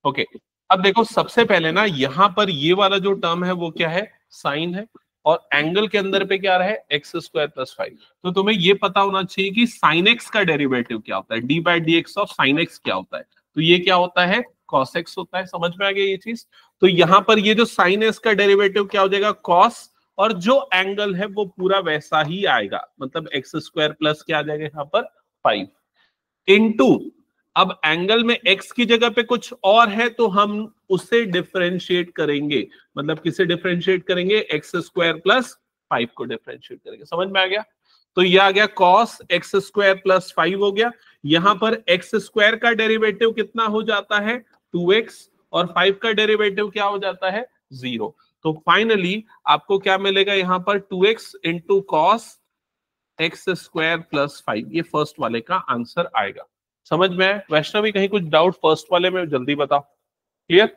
Okay अब देखो सबसे पहले ना यहाँ पर ये वाला जो टर्म है वो क्या है, साइन है, और एंगल के अंदर पे क्या रहे, एक्स स्क्वायर प्लस 5। तो तुम्हें ये पता होना चाहिए कि साइन एक्स का डेरिवेटिव क्या होता है, d by d x of sine x क्या होता है। तो ये क्या होता है, कॉस एक्स होता है। समझ में आ गया ये चीज। तो यहाँ पर ये जो साइन एक्स का डेरिवेटिव क्या हो जाएगा, कॉस, और जो एंगल है वो पूरा वैसा ही आएगा, मतलब एक्स स्क्वायर प्लस क्या आ जाएगा यहाँ पर 5 इंटू, अब एंगल में x की जगह पे कुछ और है तो हम उसे डिफरेंशिएट करेंगे, मतलब किसे डिफरेंशिएट करेंगे, एक्स स्क्वायर प्लस 5 को डिफरेंशिएट करेंगे। समझ में आ गया। तो ये आ गया cos एक्स स्क्वायर प्लस 5 हो गया। यहां पर एक्स स्क्वायर का डेरिवेटिव कितना हो जाता है, 2x, और 5 का डेरिवेटिव क्या हो जाता है, 0। तो फाइनली आपको क्या मिलेगा यहाँ पर, 2x into cos x square plus 5, ये फर्स्ट वाले का आंसर आएगा। समझ में आया। वैष्णवी कहीं कुछ डाउट फर्स्ट वाले में, जल्दी बताओ। क्लियर,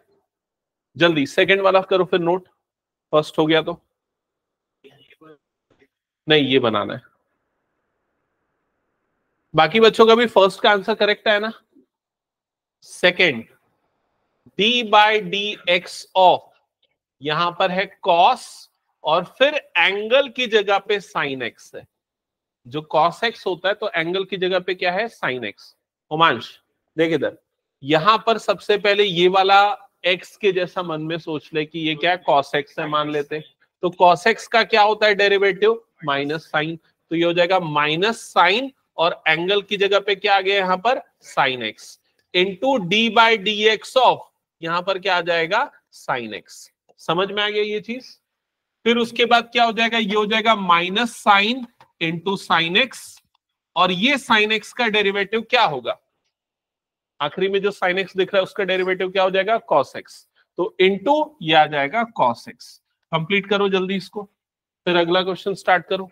जल्दी सेकंड वाला करो फिर नोट, फर्स्ट हो गया तो नहीं, ये बनाना है। बाकी बच्चों का भी फर्स्ट का आंसर करेक्ट है ना। Second, D by d x of, यहां पर है कॉस और फिर एंगल की जगह पे साइन एक्स है। जो कॉस एक्स होता है तो एंगल की जगह पे क्या है, साइन एक्स। उमांश देख इधर, यहां पर सबसे पहले ये वाला x के जैसा मन में सोच ले कि ये क्या है, cos x है मान लेते। तो cos x का क्या होता है डेरिवेटिव, माइनस साइन। तो ये हो जाएगा माइनस साइन, और एंगल की जगह पे क्या आ गया यहाँ पर, sine x into d by d x of, यहां पर क्या आ जाएगा, साइन x। समझ में आ गया ये चीज। फिर उसके बाद क्या हो जाएगा, ये हो जाएगा minus sine into sine x, और ये साइन एक्स का डेरिवेटिव क्या होगा, आखिरी में जो साइन एक्स दिख रहा है उसका डेरिवेटिव क्या हो जाएगा, कॉस एक्स। तो इनटू ये आ जाएगा कॉस एक्स। कंप्लीट करो जल्दी इसको, फिर अगला क्वेश्चन स्टार्ट करो।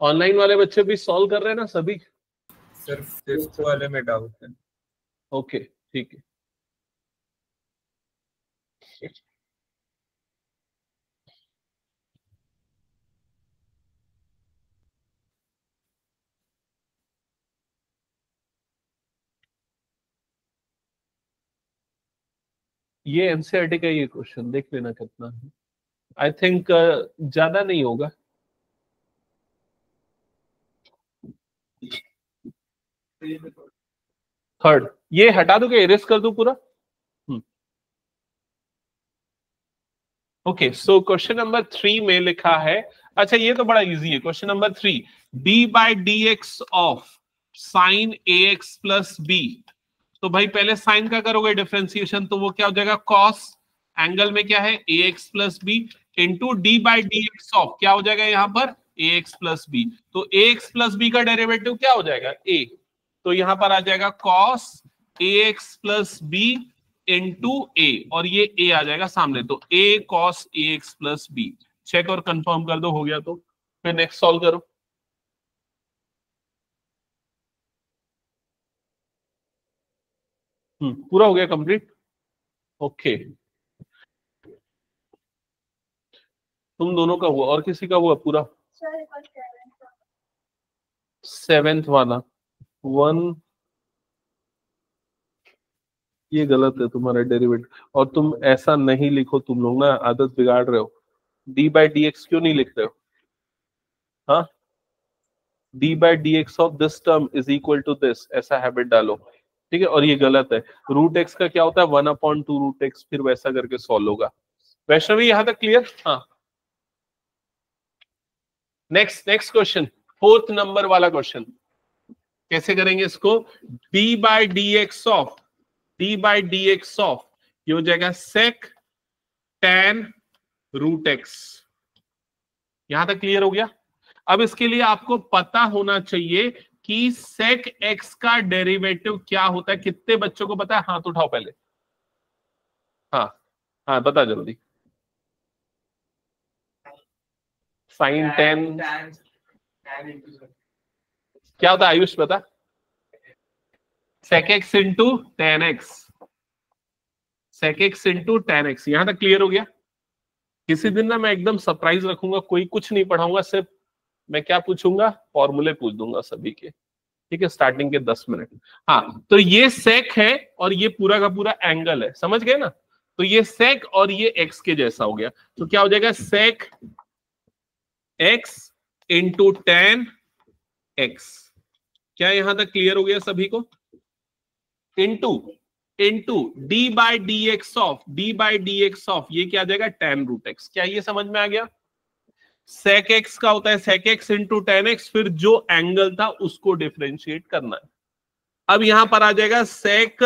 ऑनलाइन वाले बच्चे भी सॉल्व कर रहे हैं ना सभी। सर फिफ्थ वाले में डाउट है। ओके ठीक है। ये एनसीईआरटी का ये क्वेश्चन देख लेना कितना है। आई थिंक ज्यादा नहीं होगा। थर्ड, ये हटा दो, क्या इरेज कर दो पूरा। ओके सो क्वेश्चन नंबर 3 में लिखा है, अच्छा ये तो बड़ा इजी है। Question number 3, d by d x of sine a x plus b. तो भाई पहले साइन का करोगे डिफरेंशिएशन, तो वो क्या हो जाएगा, कॉस, एंगल में क्या है, a x plus b, into d by d x of क्या हो जाएगा यहाँ पर, ए एक्स प्लस बी। तो ए एक्स प्लस बी का डेरिवेटिव क्या हो जाएगा, ए। तो यहां पर आ जाएगा cos a x plus b into a, और ये ए आ जाएगा सामने, तो a cos a x plus b. Check और कंफर्म कर दो, हो गया तो फिर नेक्स्ट सॉल्व करो। पूरा हो गया कंप्लीट। ओके तुम दोनों का हुआ, और किसी का हुआ पूरा, सेवेंथ वाला 1, ये गलत है तुम्हारा डेरिवेटिव। और तुम ऐसा नहीं लिखो, तुम लोग ना आदत बिगाड़ रहे हो। डी बाई डी एक्स क्यों नहीं लिख रहे हो, हाँ, d by d x of this term is equal to this, ऐसा हैबिट डालो, ठीक है। और ये गलत है, रूट एक्स का क्या होता है, 1/2 रूट एक्स, फिर वैसा करके सॉल्व होगा। वैष्णवी यहां तक क्लियर, हाँ। नेक्स्ट क्वेश्चन, फोर्थ नंबर वाला क्वेश्चन कैसे करेंगे इसको, D by d x of, d by d x of, ये हो जाएगा सेक टेन रूट एक्स। यहां तक क्लियर हो गया। अब इसके लिए आपको पता होना चाहिए कि सेक एक्स का डेरिवेटिव क्या होता है। कितने बच्चों को पता है, हाथ उठाओ पहले। हाँ हाँ बता जल्दी। साइन टेन क्या होता है, आयुष बता। Sec x into tan x, sec x into tan x. यहां तक क्लियर हो गया। किसी दिन ना मैं एकदम सरप्राइज रखूंगा, कोई कुछ नहीं पढ़ाऊंगा, सिर्फ मैं क्या पूछूंगा, फॉर्मूले पूछ दूंगा सभी के, ठीक है, स्टार्टिंग के 10 मिनट। हाँ, तो ये सेक है और ये पूरा का पूरा एंगल है, समझ गए ना। तो ये सेक और ये एक्स के जैसा हो गया, तो क्या हो जाएगा, sec x into tan x. क्या यहां तक क्लियर हो गया सभी को। Into d by d x of, d by d x of ये क्या आ जाएगा, टेन रूट एक्स। क्या ये समझ में आ गया। सेक एक्स का होता है sec x into tan x, फिर जो एंगल था उसको डिफरेंशिएट करना है। अब यहां पर आ जाएगा sec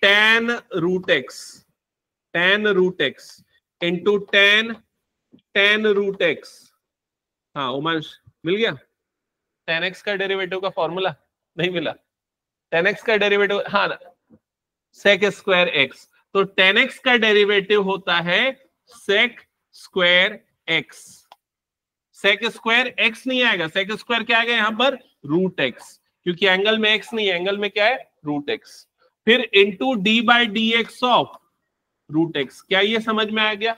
tan root x, tan root x into tan root x. हाँ उमांश मिल गया, टेन एक्स का डेरिवेटिव का फॉर्मूला नहीं मिला, टेन एक्स का डेरिवेटिव, हाँ सेक स्क्वायर एक्स। तो टेन एक्स का डेरिवेटिव होता है sec square x. Sec square x नहीं आएगा, सेक स्क्वायर क्या आएगा यहां पर, रूट एक्स, क्योंकि एंगल में एक्स नहीं है, एंगल में क्या है, रूट एक्स। फिर into d by d x of root x. क्या ये समझ में आ गया।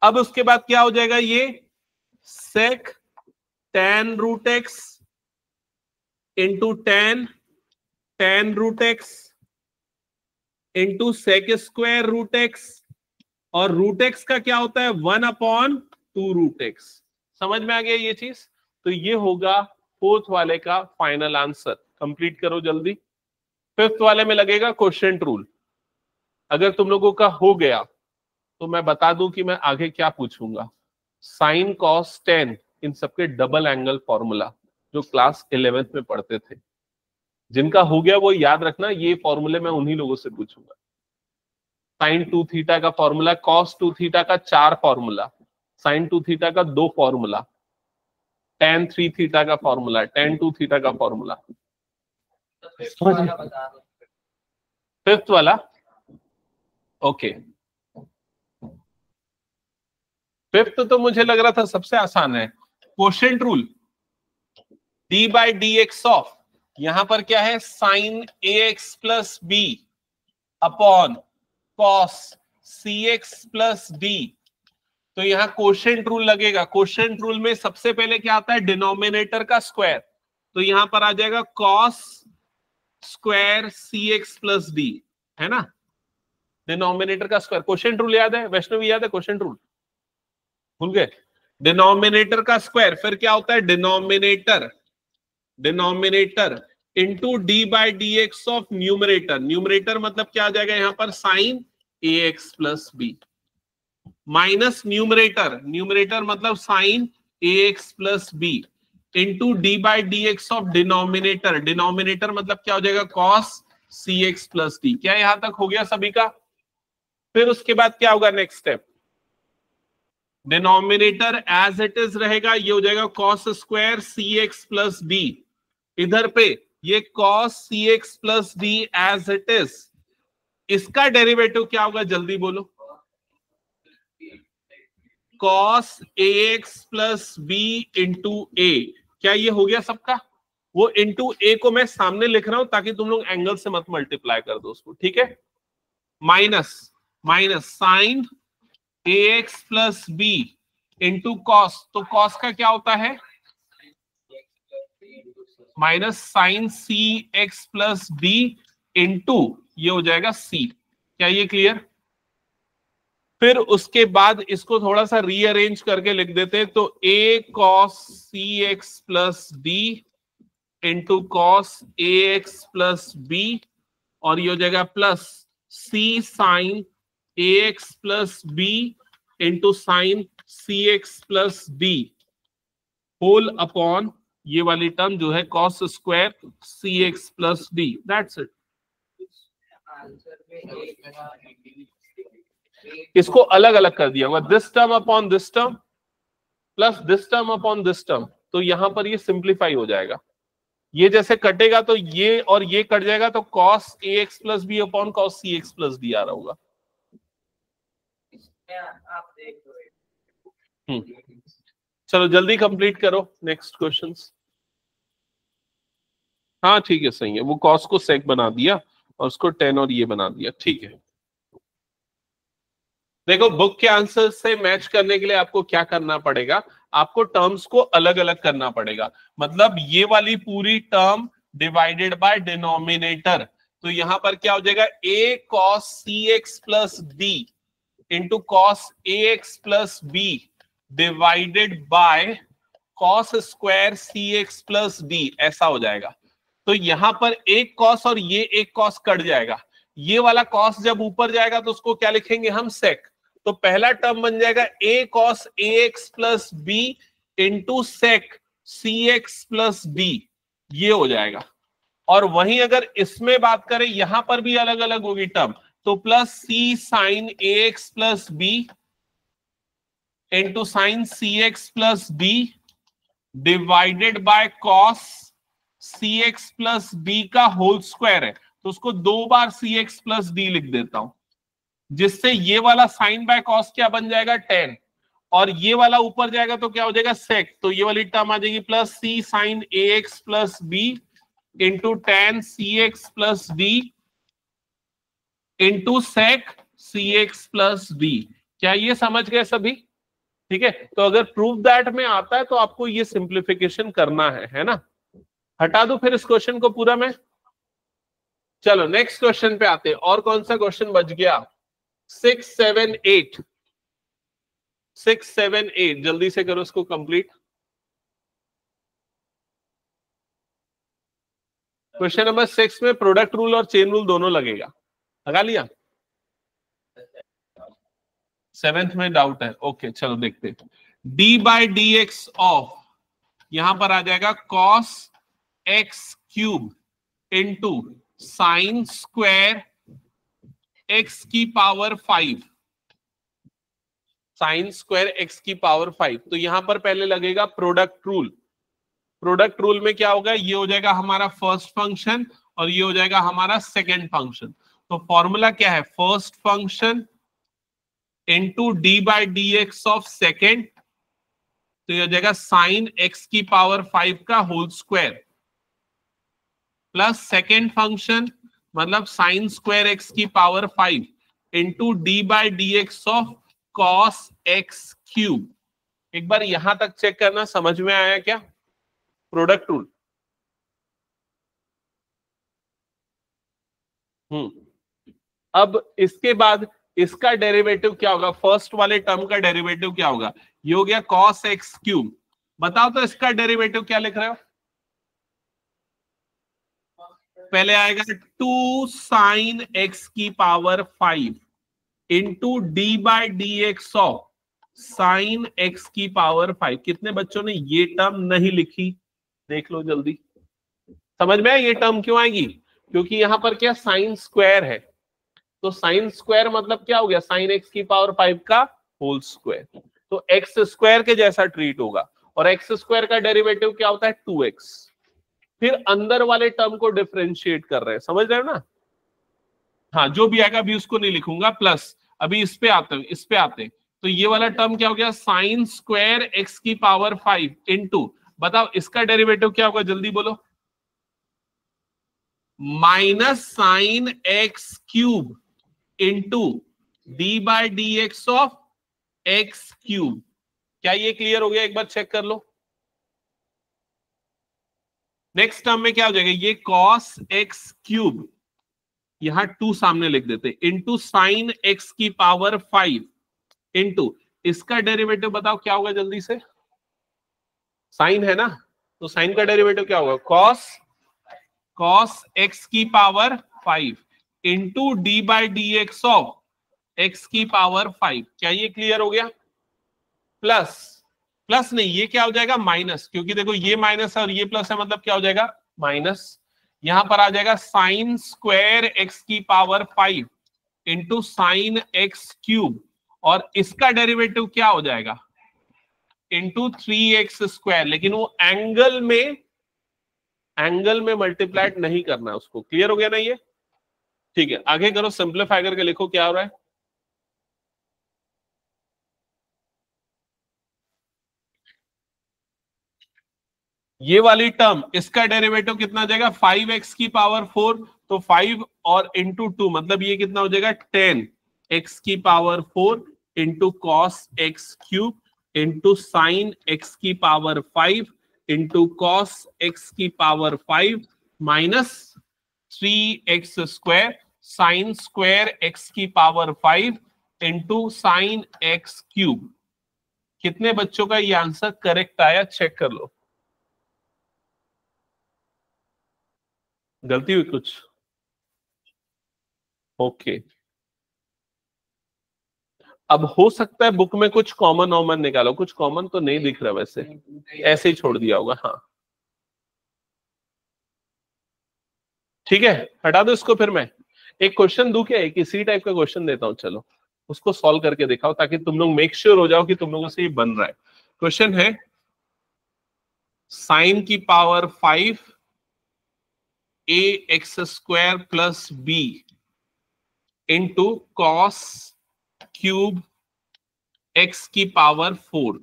अब उसके बाद क्या हो जाएगा, ये sec tan root x into tan root x into sec square root x, और रूट एक्स का क्या होता है, 1/2 रूट एक्स। समझ में आ गया ये चीज। तो ये होगा फोर्थ वाले का फाइनल आंसर। कंप्लीट करो जल्दी। फिफ्थ वाले में लगेगा क्वोशिएंट रूल। अगर तुम लोगों का हो गया तो मैं बता दूं कि मैं आगे क्या पूछूंगा, साइन कॉस टेन, इन सबके डबल एंगल फॉर्मूला जो क्लास 11th में पढ़ते थे। जिनका हो गया वो याद रखना, ये फॉर्मूले मैं उन्हीं लोगों से पूछूंगा। साइन 2 थीटा का फॉर्मूला, कॉस 2 थीटा का 4 फॉर्मूला, साइन 2 थीटा का 2 फॉर्मूला, टेन 3 थीटा का फॉर्मूला, टेन 2 थीटा का फॉर्मूला। फिफ्थ वाला ओके। फिफ्थ तो मुझे लग रहा था सबसे आसान है, quotient rule, d by d x of, यहां पर क्या है, sine a x plus b upon cos c x plus d. तो यहां क्वोशिएंट रूल लगेगा। क्वोशिएंट रूल में सबसे पहले क्या आता है, डिनोमिनेटर का स्क्वायर। तो यहां पर आ जाएगा cos square c x plus D, है ना, डिनोमिनेटर का स्क्वायर। क्वोशिएंट रूल याद है, वैष्णवी याद है क्वोशिएंट रूल, भूल गए। डिनोमिनेटर का स्क्वायर, फिर क्या होता है, denominator into d by d x of numerator. Numerator मतलब क्या आ जाएगा यहां पर, sine a x plus b, minus numerator मतलब sine a x plus b, into d by d x of denominator मतलब क्या हो जाएगा, cos c x plus d. क्या यहां तक हो गया सभी का। फिर उसके बाद क्या होगा, next step, denominator as it is रहेगा, ये हो जाएगा cos square c x plus d. इधर पे ये cos c x plus d as it is, इसका डेरिवेटिव क्या होगा, जल्दी बोलो, cos a x plus b into a. क्या ये हो गया सबका। वो इंटू ए को मैं सामने लिख रहा हूं ताकि तुम लोग एंगल से मत मल्टीप्लाई कर दो उसको, ठीक है। Minus sine a x plus b into cos, तो कॉस का क्या होता है, minus sine c x plus d into ये हो जाएगा सी। क्या ये क्लियर। फिर उसके बाद इसको थोड़ा सा रीअरेंज करके लिख देते हैं, तो a cos c x plus d into cos a x plus b, और ये हो जाएगा plus c sine a x plus b into sine c x plus d whole upon ये वाली टर्म जो है cos square c x plus d. That's it. इसको अलग अलग कर दिया होगा, this term upon this term plus this term upon this term, तो यहां पर ये सिंप्लीफाई हो जाएगा। ये जैसे कटेगा तो ये और ये कट जाएगा, तो cos a x plus b upon cos c x plus d आ रहा होगा। चलो जल्दी कंप्लीट करो नेक्स्ट क्वेश्चंस। हाँ ठीक है, सही है, वो कॉस को सेक बना दिया और उसको 10 और ये बना दिया, ठीक है। देखो बुक के आंसर से मैच करने के लिए आपको क्या करना पड़ेगा, आपको टर्म्स को अलग अलग करना पड़ेगा। मतलब ये वाली पूरी टर्म डिवाइडेड बाय डिनोमिनेटर, तो यहां पर क्या हो जाएगा, a cos cx plus d into cos ax plus b divided by cos square cx plus d, ऐसा हो जाएगा। तो यहां पर एक cos और ये एक cos कट जाएगा, ये वाला cos जब ऊपर जाएगा तो उसको क्या लिखेंगे हम, sec। तो पहला टर्म बन जाएगा a cos ax plus b into sec cx plus d, ये हो जाएगा। और वहीं अगर इसमें बात करें, यहां पर भी अलग अलग होगी टर्म, तो plus c sin ax plus b into sine cx plus b divided by cos cx plus b का होल स्क्वायर है, तो उसको दो बार cx प्लस d लिख देता हूं, जिससे ये वाला साइन बाय कॉस क्या बन जाएगा, tan, और ये वाला ऊपर जाएगा तो क्या हो जाएगा, sec। तो ये वाली टर्म आ जाएगी plus c sin ax plus b into tan cx plus d into sec cx plus d। क्या ये समझ गए सभी? ठीक है, तो अगर प्रूफ दैट में आता है तो आपको ये सिंप्लीफिकेशन करना है ना। हटा दो फिर इस क्वेश्चन को पूरा मैं। चलो नेक्स्ट क्वेश्चन पे आते हैं। और कौन सा क्वेश्चन बच गया, 6, 7, 8। 6, 7, 8 जल्दी से करो इसको कंप्लीट। क्वेश्चन नंबर 6 में प्रोडक्ट रूल और चेन रूल दोनों लगेगा, लगा लिया? 7th में डाउट है, ओके चलो देखते हैं। D by d x of, यहां पर आ जाएगा cos x cube into sign square x की पावर 5, साइन स्क्वायर x की पावर 5। तो यहां पर पहले लगेगा प्रोडक्ट रूल। प्रोडक्ट रूल में क्या होगा, ये हो जाएगा हमारा फर्स्ट फंक्शन और ये हो जाएगा हमारा सेकेंड फंक्शन। तो फॉर्मूला क्या है, first function into d by d x of second, तो ये हो जाएगा साइन x की पावर 5 का whole square, plus second function मतलब साइन स्क्वायर x की power 5 into d by d x of cos x cube. एक बार यहां तक चेक करना, समझ में आया क्या प्रोडक्ट रूल? अब इसके बाद इसका डेरिवेटिव क्या होगा, फर्स्ट वाले टर्म का डेरिवेटिव क्या होगा, ये हो गया cos x क्यूब। बताओ तो इसका डेरिवेटिव क्या लिख रहे हो, पहले आएगा 2 साइन x की power 5 into d by d x of sign x की पावर 5। कितने बच्चों ने ये टर्म नहीं लिखी, देख लो जल्दी। समझ में आया ये टर्म क्यों आएगी, क्योंकि यहां पर क्या साइन स्क्वायर है, तो साइन स्क्वायर मतलब क्या हो गया, साइन x की पावर 5 का होल स्क्वायर, तो एक्स स्क्वायर के जैसा ट्रीट होगा। और एक्स स्क्वायर का डेरिवेटिव क्या होता है, 2x। फिर अंदर वाले टर्म को डिफरेंशिएट कर रहे हैं, समझ रहे हो ना? हाँ, जो भी आएगा अभी उसको नहीं लिखूंगा, प्लस अभी इस पे आते हैं, इस पे आते हैं। तो ये वाला टर्म क्या हो गया, साइन स्क्वायर x की पावर 5 इंटू, बताओ इसका डेरिवेटिव क्या होगा, जल्दी बोलो, minus sine x cube into d by d x of x cube. क्या ये क्लियर हो गया, एक बार चेक कर लो। नेक्स्ट टर्म में क्या हो जाएगा, ये cos x क्यूब, यहां 2 सामने लिख देते, इंटू साइन x की पावर 5 इंटू, इसका डेरिवेटिव बताओ क्या होगा जल्दी से, साइन है ना, तो साइन का डेरिवेटिव क्या होगा, cos x की power 5 into d by d x of x की पावर 5। क्या ये क्लियर हो गया? प्लस नहीं, ये क्या हो जाएगा, माइनस, क्योंकि देखो ये माइनस है और ये प्लस है, मतलब क्या हो जाएगा, माइनस। यहां पर आ जाएगा साइन स्क्वायर x की power 5 into sign x cube, और इसका डेरिवेटिव क्या हो जाएगा, इंटू 3x स्क्वायर। लेकिन वो एंगल में मल्टीप्लाइड नहीं करना है उसको। क्लियर हो गया ना ये? ठीक है, आगे करो, सिंप्लीफाई करके लिखो क्या हो रहा है। ये वाली टर्म, इसका डेरिवेटिव कितना जाएगा, 5x की पावर 4, तो 5 और इंटू 2 मतलब ये कितना हो जाएगा, 10x की power 4 into cos x cube into sine x की पावर 5 इंटू कॉस एक्स की power 5 minus 3x square sine square x की power 5 into sine x cube. कितने बच्चों का ये आंसर करेक्ट आया चेक कर लो। गलती हुई कुछ? ओके, अब हो सकता है बुक में कुछ कॉमन ऑमन निकालो, कुछ कॉमन तो नहीं दिख रहा वैसे, ऐसे ही छोड़ दिया होगा। हाँ ठीक है, हटा दो इसको। फिर मैं एक क्वेश्चन दूं क्या, एक इसी टाइप का क्वेश्चन देता हूं, चलो उसको सॉल्व करके दिखाओ ताकि तुम लोग मेक श्योर हो जाओ कि तुम लोगों से ये बन रहा है। क्वेश्चन है साइन की power 5 a x square plus b into cos cube x की पावर 4।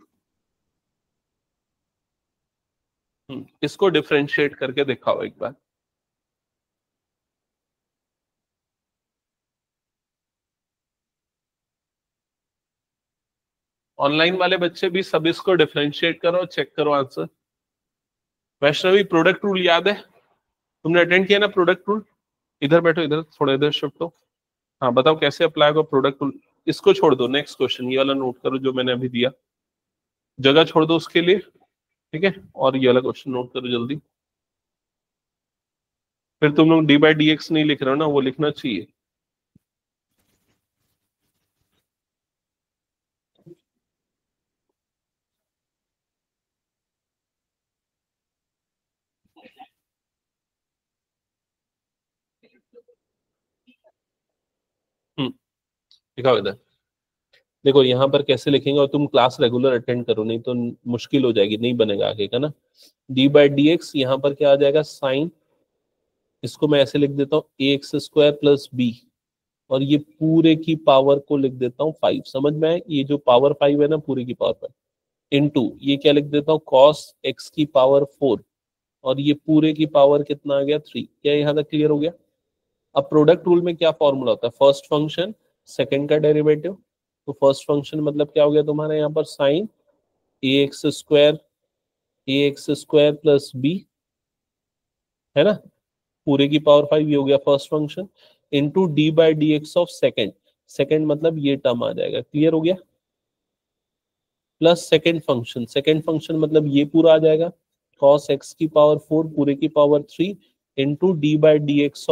इसको डिफरेंशिएट करके दिखाओ एक बार। ऑनलाइन वाले बच्चे भी सब इसको डिफरेंशिएट करो, चेक करो आंसर। वैष्णवी प्रोडक्ट रूल याद है? तुमने अटेंड किया ना प्रोडक्ट रूल? इधर बैठो, इधर थोड़ा इधर शिफ्ट हो। हाँ बताओ कैसे अप्लाई होगा प्रोडक्ट रूल। इसको छोड़ दो, नेक्स्ट क्वेश्चन ये वाला नोट करो जो मैंने अभी दिया, जगह छोड़ दो उसके लिए, ठीक है। और ये वाला क्वेश्चन नोट करो जल्दी। फिर तुम लोग डी बाई डी एक्स नहीं लिख रहे हो ना, वो लिखना चाहिए। दिखाओ इधर। देखो यहाँ पर कैसे लिखेंगे, और तुम क्लास रेगुलर अटेंड करो नहीं तो मुश्किल हो जाएगी, नहीं बनेगा आगे का ना। डी बाई डी एक्स यहाँ पर क्या आ जाएगा साइन, इसको मैं ऐसे लिख देता हूँ ए एक्स स्क्वायर प्लस बी, और ये पूरे की पावर को लिख देता हूँ 5। समझ में आए? ये जो पावर 5 है ना, पूरे की पावर 5 इंटू ये क्या लिख देता हूँ कॉस एक्स की पावर 4, और ये पूरे की पावर कितना आ गया 3। क्या यहाँ तक क्लियर हो गया? अब प्रोडक्ट रूल में क्या फॉर्मूला होता है, फर्स्ट फंक्शन सेकंड का डेरिवेटिव। तो फर्स्ट फंक्शन मतलब क्या हो गया तुम्हारे यहाँ पर sine a x square plus B, है ना, पूरे की पावर 5, ये हो गया first function, into d by d x of second. Second मतलब ये टर्म आ जाएगा, क्लियर हो गया, प्लस सेकेंड फंक्शन मतलब ये पूरा आ जाएगा cos x की पावर 4 पूरे की power 3 into d by d x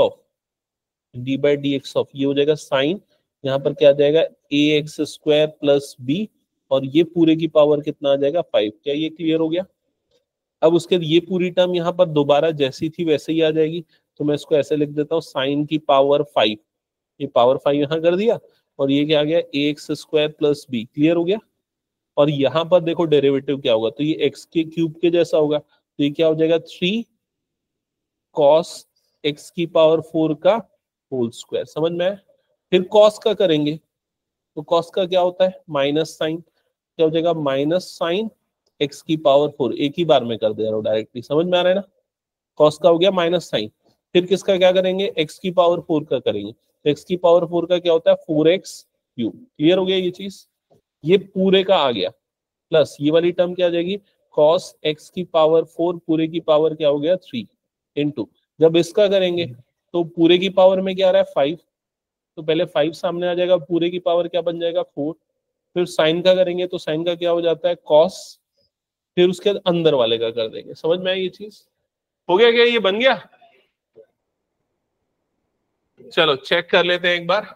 of ये हो जाएगा साइन, यहाँ पर क्या आ जाएगा ए एक्स स्क्वायर प्लस बी, और ये पूरे की पावर कितना आ जाएगा 5। क्या ये क्लियर हो गया? अब उसके ये पूरी टर्म यहाँ पर दोबारा जैसी थी वैसे ही आ जाएगी, तो मैं इसको ऐसे लिख देता हूँ साइन की पावर 5, ये पावर 5 यहाँ कर दिया, और ये क्या आ गया a x square plus b. Clear हो गया? और यहाँ पर देखो डेरिवेटिव क्या होगा, तो ये एक्स के क्यूब के जैसा होगा, तो ये क्या हो जाएगा 3 कॉस एक्स की पावर 4 का होल स्क्वायर। समझ में आया? फिर कॉस का करेंगे, तो कॉस का क्या होता है माइनस साइन, क्या हो जाएगा माइनस साइन एक्स की पावर 4। एक ही बार में कर दे रहा हूँ डायरेक्टली, समझ में आ रहा है ना? कॉस का हो गया माइनस साइन, फिर किसका क्या करेंगे एक्स की पावर 4 का करेंगे, तो एक्स की पावर 4 का क्या होता है 4x क्यूब। क्लियर हो गया ये चीज? ये पूरे का आ गया, प्लस ये वाली टर्म क्या आ जाएगी cos x की पावर 4 पूरे की पावर क्या हो गया 3 इंटू, जब इसका करेंगे तो पूरे की पावर में क्या आ रहा है 5, तो पहले 5 सामने आ जाएगा, पूरे की पावर क्या बन जाएगा 4, फिर साइन का करेंगे तो साइन का क्या हो जाता है cos, फिर उसके अंदर वाले का कर देंगे। समझ में आई ये चीज? हो गया क्या, ये बन गया? चलो चेक कर लेते हैं एक बार।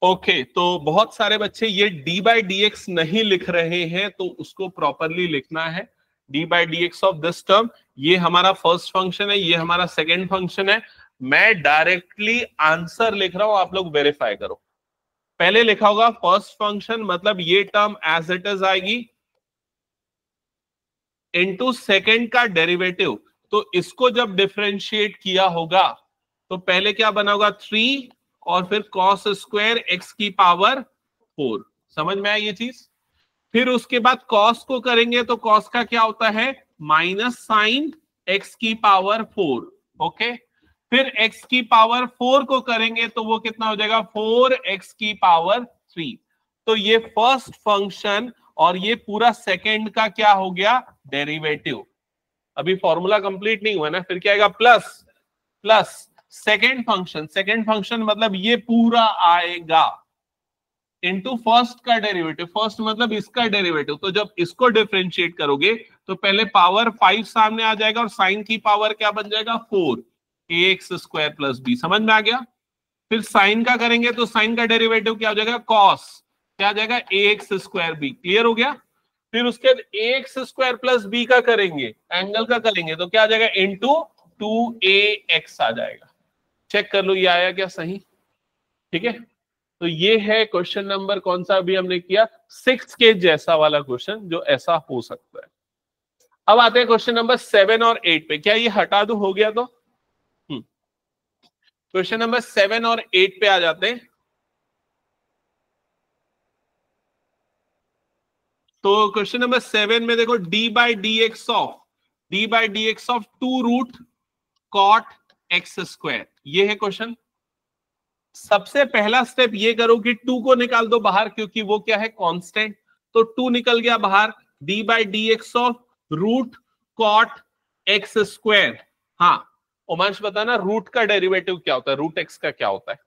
ओके तो बहुत सारे बच्चे ये डी बाई डी एक्स नहीं लिख रहे हैं, तो उसको प्रॉपरली लिखना है। D by d x of this term, ये हमारा फर्स्ट फंक्शन है, ये हमारा सेकेंड फंक्शन है। मैं डायरेक्टली आंसर लिख रहा हूं, आप लोग वेरीफाई करो। पहले लिखा होगा फर्स्ट फंक्शन मतलब ये टर्म एज इट इज आएगी, इनटू सेकेंड का डेरिवेटिव, तो इसको जब डिफरेंशिएट किया होगा तो पहले क्या बना होगा 3 और फिर cos स्क्वायर एक्स की पावर 4। समझ में आई ये चीज? फिर उसके बाद cos को करेंगे तो cos का क्या होता है माइनस साइन एक्स की पावर 4। ओके, फिर x की पावर 4 को करेंगे तो वो कितना हो जाएगा 4x की पावर 3। तो ये फर्स्ट फंक्शन और ये पूरा सेकंड का क्या हो गया डेरिवेटिव। अभी फॉर्मूला कंप्लीट नहीं हुआ ना, फिर क्या आएगा प्लस प्लस सेकंड फंक्शन मतलब ये पूरा आएगा इनटू फर्स्ट का डेरिवेटिव। फर्स्ट मतलब इसका डेरिवेटिव। तो जब इसको डिफरेंशिएट करोगे तो पहले पावर 5 सामने आ जाएगा और साइन की पावर क्या बन जाएगा 4ax² प्लस बी। समझ में आ गया। फिर साइन का करेंगे तो साइन का डेरिवेटिव क्या हो जाएगा कॉस, क्या आ जाएगा ax² बी। क्लियर हो गया। फिर उसके बाद ax² प्लस बी का करेंगे, एंगल का करेंगे तो क्या आ जाएगा इनटू 2ax आ जाएगा। चेक कर लो ये आया क्या सही। ठीक है, तो ये है क्वेश्चन नंबर कौन सा अभी हमने किया 6 के जैसा वाला क्वेश्चन जो ऐसा हो सकता है। अब आते हैं क्वेश्चन नंबर 7 और 8 पे। क्या ये हटा दो, हो गया तो क्वेश्चन नंबर 7 और 8 पे आ जाते हैं। तो क्वेश्चन नंबर 7 में देखो d/dx of 2 root cot x²। ये है क्वेश्चन। सबसे पहला स्टेप ये करो कि 2 को निकाल दो बाहर, क्योंकि वो क्या है कांस्टेंट। तो 2 निकल गया बाहर, d/dx of root cot x²। हाँ उमांश बताना रूट का डेरिवेटिव क्या होता है, रूट x का क्या होता है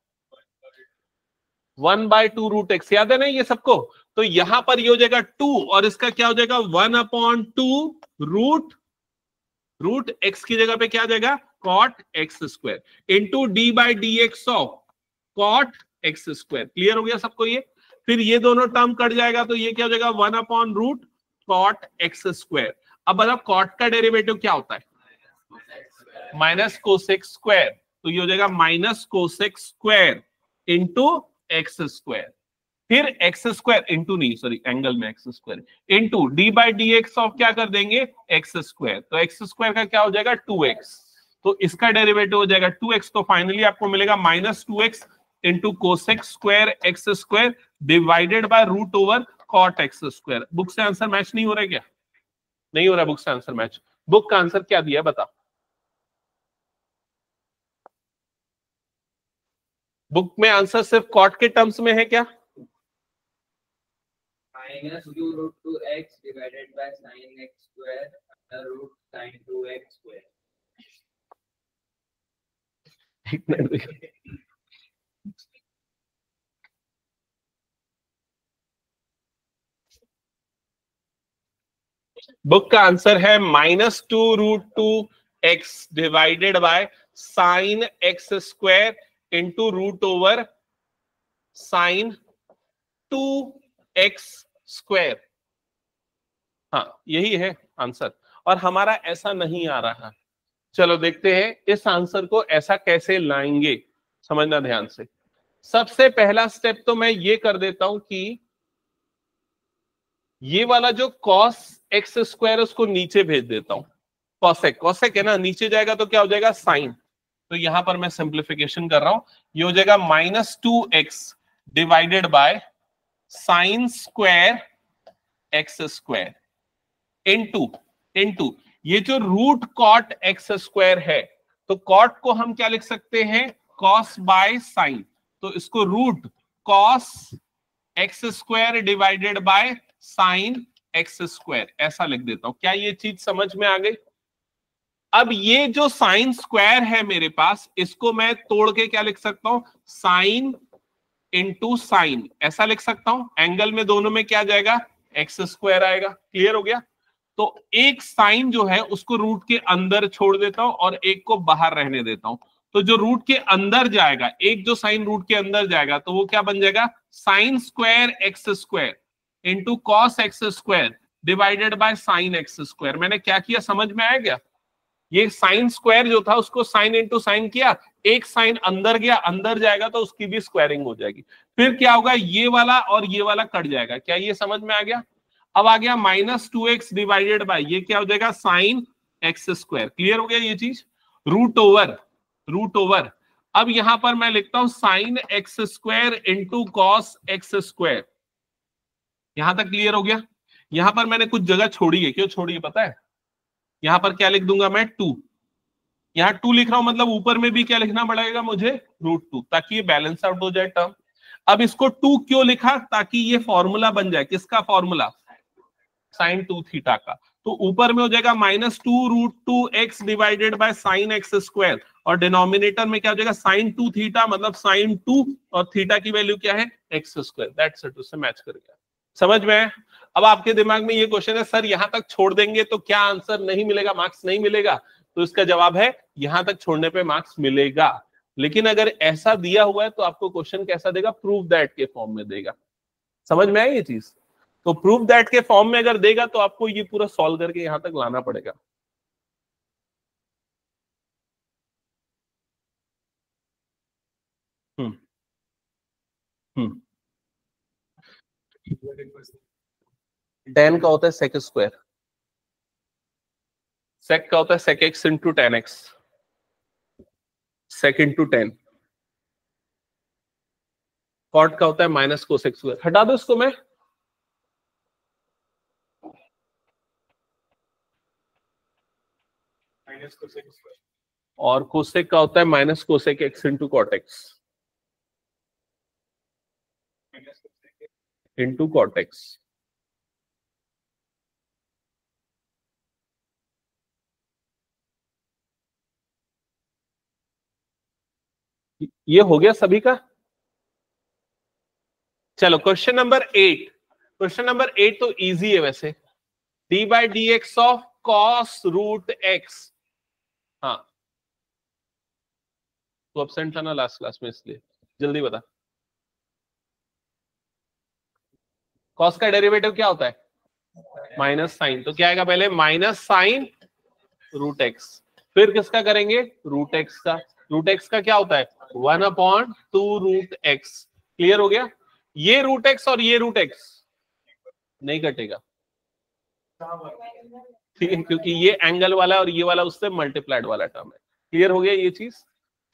1/2 रूट x। याद है ना ये सबको। तो यहां पर ये हो जाएगा 2 और इसका क्या हो जाएगा 1/2 रूट x की जगह पे क्या आ जाएगा cot x² into d/dx of cot x²। Clear हो गया सबको ये। फिर ये दोनों टर्म कट जाएगा तो ये क्या हो जाएगा 1/रूट कॉट x²। अब बताओ कॉट का डेरिवेटिव क्या होता है माइनस कोसेक स्क्वायर। तो ये हो जाएगा minus cosec square into x²। फिर x² इंटू नहीं सॉरी एंगल में x² इंटू d/dx ऑफ क्या कर देंगे x²। तो x² का क्या हो जाएगा 2x। तो इसका डेरिवेटिव हो जाएगा 2x। तो फाइनली आपको मिलेगा -2x into cosec square x² divided by root over cot x²। Book से आंसर मैच नहीं हो रहा है क्या? नहीं हो रहा बुक से आंसर मैच। बुक का आंसर क्या दिया बता। बुक में आंसर सिर्फ कॉट के टर्म्स में है क्या? -2√2x divided by sin x² root sin 2x²। एक मिनट बुक का आंसर है -2√2x divided by sin x² into root over sin 2x²। हाँ यही है आंसर और हमारा ऐसा नहीं आ रहा। चलो देखते हैं इस आंसर को ऐसा कैसे लाएंगे। समझना ध्यान से। सबसे पहला स्टेप तो मैं ये कर देता हूं कि ये वाला जो cos x² उसको नीचे भेज देता हूं। कॉसेक है ना, नीचे जाएगा तो क्या हो जाएगा साइन। तो यहां पर मैं सिंप्लीफिकेशन कर रहा हूं। ये हो जाएगा -2x divided by sine square x² into ये जो रूट कॉट x² है तो कॉट को हम क्या लिख सकते हैं कॉस बाय साइन। तो इसको root cos x² divided by sine x² ऐसा लिख देता हूं। क्या ये चीज समझ में आ गई? अब ये जो साइन स्क्वायर है मेरे पास इसको मैं तोड़ के क्या लिख सकता हूं साइन इंटू साइन ऐसा लिख सकता हूं। एंगल में दोनों में क्या जाएगा x² आएगा। क्लियर हो गया। तो एक साइन जो है उसको रूट के अंदर छोड़ देता हूं और एक को बाहर रहने देता हूं। तो जो रूट के अंदर जाएगा, एक जो साइन रूट के अंदर जाएगा तो वो क्या बन जाएगा sine square x² into cos x² divided by sine x²। मैंने क्या किया समझ में आया क्या? ये साइन स्क्वायर जो था उसको साइन इंटू साइन किया, एक साइन अंदर गया, अंदर जाएगा तो उसकी भी स्क्वायरिंग हो जाएगी। फिर क्या होगा ये वाला और ये वाला कट जाएगा। क्या ये समझ में आ गया? अब आ गया -2x डिवाइडेड बाय ये क्या हो जाएगा साइन x²। क्लियर हो गया ये चीज। रूट ओवर अब यहां पर मैं लिखता हूं sign x² into cos x²। यहां तक क्लियर हो गया। यहां पर मैंने कुछ जगह छोड़ी है। क्यों छोड़ी है पता है? यहां पर क्या लिख दूंगा मैं 2, यहाँ 2 लिख रहा हूं, मतलब ऊपर में भी क्या लिखना पड़ेगा मुझे √2, ताकि ये बैलेंस आउट हो जाए टर्म। अब इसको 2 क्यों लिखा, ताकि ये फॉर्मूला बन जाए, किसका फॉर्मूला, sin 2 थीटा का। तो ऊपर में हो जाएगा -2√2x divided by sin x square, और डिनोमिनेटर में क्या हो जाएगा sin 2 थीटा, मतलब sin 2, और थीटा की वैल्यू क्या है x स्क्वायर, दैट्स इट, उससे मैच कर गया। समझ में आया? अब आपके दिमाग में ये क्वेश्चन है, सर यहां तक छोड़ देंगे तो क्या आंसर नहीं मिलेगा, मार्क्स नहीं मिलेगा? तो इसका जवाब है यहां तक छोड़ने पे मार्क्स मिलेगा, लेकिन अगर ऐसा दिया हुआ है तो आपको क्वेश्चन कैसा देगा, प्रूव दैट के फॉर्म में देगा। समझ में आई ये चीज? तो प्रूव दैट के फॉर्म में अगर देगा तो आपको ये पूरा सॉल्व करके यहां तक लाना पड़ेगा। हम्म हम्म tan का होता है sec स्क्वायर, sec का होता है sec x into tan x, sec into tan, cot का होता है माइनस cosec स्क्वायर। हटा दो इसको मैं, और cosec का होता है minus cosec x into cot x into cot x। ये हो गया सभी का। चलो क्वेश्चन नंबर 8, क्वेश्चन नंबर 8 तो इजी है वैसे, d by d x of cos root x. हाँ, तो एब्सेंट था ना लास्ट क्लास में, इसलिए जल्दी बता। कॉस का डेरिवेटिव क्या होता है, माइनस साइन, तो क्या आएगा पहले माइनस साइन रूट एक्स, फिर किसका करेंगे, रूट एक्स का। रूट एक्स का क्या होता है 1/2 रूट एक्स। क्लियर हो गया? ये रूट एक्स और ये रूट एक्स नहीं कटेगा, ठीक है, क्योंकि ये एंगल वाला और ये वाला उससे मल्टीप्लाइड वाला टर्म है। क्लियर हो गया ये चीज?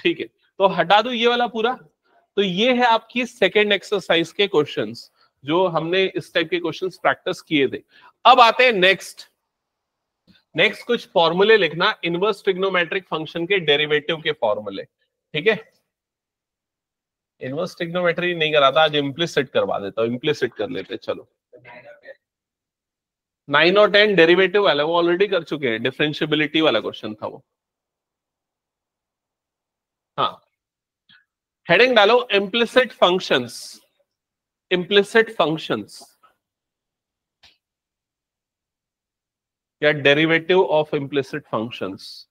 ठीक है, तो हटा दो ये वाला पूरा। तो ये है आपकी सेकेंड एक्सरसाइज के क्वेश्चंस, जो हमने इस टाइप के क्वेश्चंस प्रैक्टिस किए थे। अब आते हैं नेक्स्ट कुछ फॉर्मूले लिखना इनवर्स ट्रिग्नोमेट्रिक फंक्शन के डेरिवेटिव के फॉर्मूले। ठीक है, इनवर्स ट्रिग्नोमेट्री नहीं कराता आज, इम्प्लिसिट करवा देता हूं, इम्प्लिसिट कर लेते। चलो 9 और 10 डेरिवेटिव वाला वो ऑलरेडी कर चुके हैं, डिफरेंशिएबिलिटी वाला क्वेश्चन था वो। हाँ, हेडिंग डालो इम्प्लिसिट फंक्शंस, इम्प्लिसिट फंक्शंस या डेरिवेटिव ऑफ इम्प्लिसिट फंक्शंस।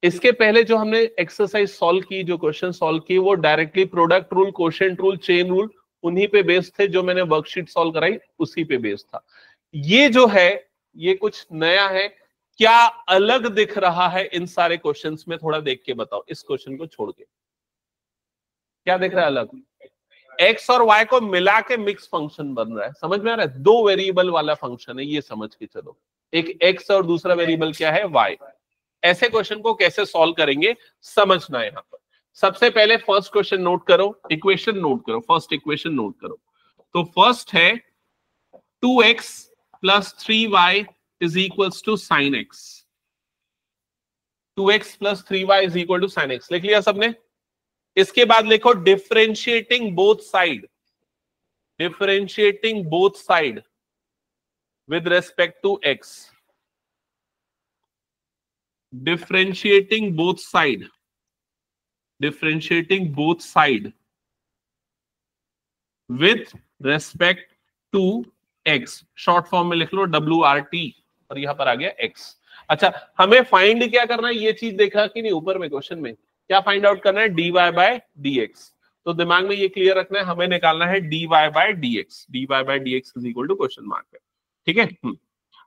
इसके पहले जो हमने एक्सरसाइज सॉल्व की, जो क्वेश्चन सॉल्व की, वो directly product rule, quotient rule, chain rule, उन्हीं पे बेस्ड थे। जो मैंने वर्कशीट सॉल्व कराई उसी पे बेस्ड था। ये जो है ये कुछ नया है। क्या अलग दिख रहा है इन सारे क्वेश्चंस में, थोड़ा देख के बताओ, इस क्वेश्चन को छोड़ के क्या दिख रहा है अलग? एक्स और वाई को मिला के मिक्स फंक्शन बन रहा है। समझ में आ रहा है? 2 वेरिएबल वाला फंक्शन है ये, समझ के चलो। एक एक्स और दूसरा वेरिएबल क्या है, वाई। ऐसे क्वेश्चन को कैसे सॉल्व करेंगे समझना है यहाँ पर। सबसे पहले फर्स्ट क्वेश्चन नोट करो, इक्वेशन नोट करो, फर्स्ट इक्वेशन नोट करो। तो फर्स्ट है 2x + 3y is equals to sin x। 2x + 3y is equal to sin x लिख लिया सबने? इसके बाद लिखो differentiating both side, differentiating both side with respect to x, differentiating both side, differentiating both side with respect to x, short form में लिख लो WRT, और यहां पर आ गया x। अच्छा, हमें फाइंड क्या करना है, ये चीज देखा कि नहीं ऊपर में क्वेश्चन में? क्या फाइंड आउट करना है, dy/dx। तो दिमाग में ये क्लियर रखना है, हमें निकालना है dy/dx, dy/dx is equal to question mark है। ठीक है?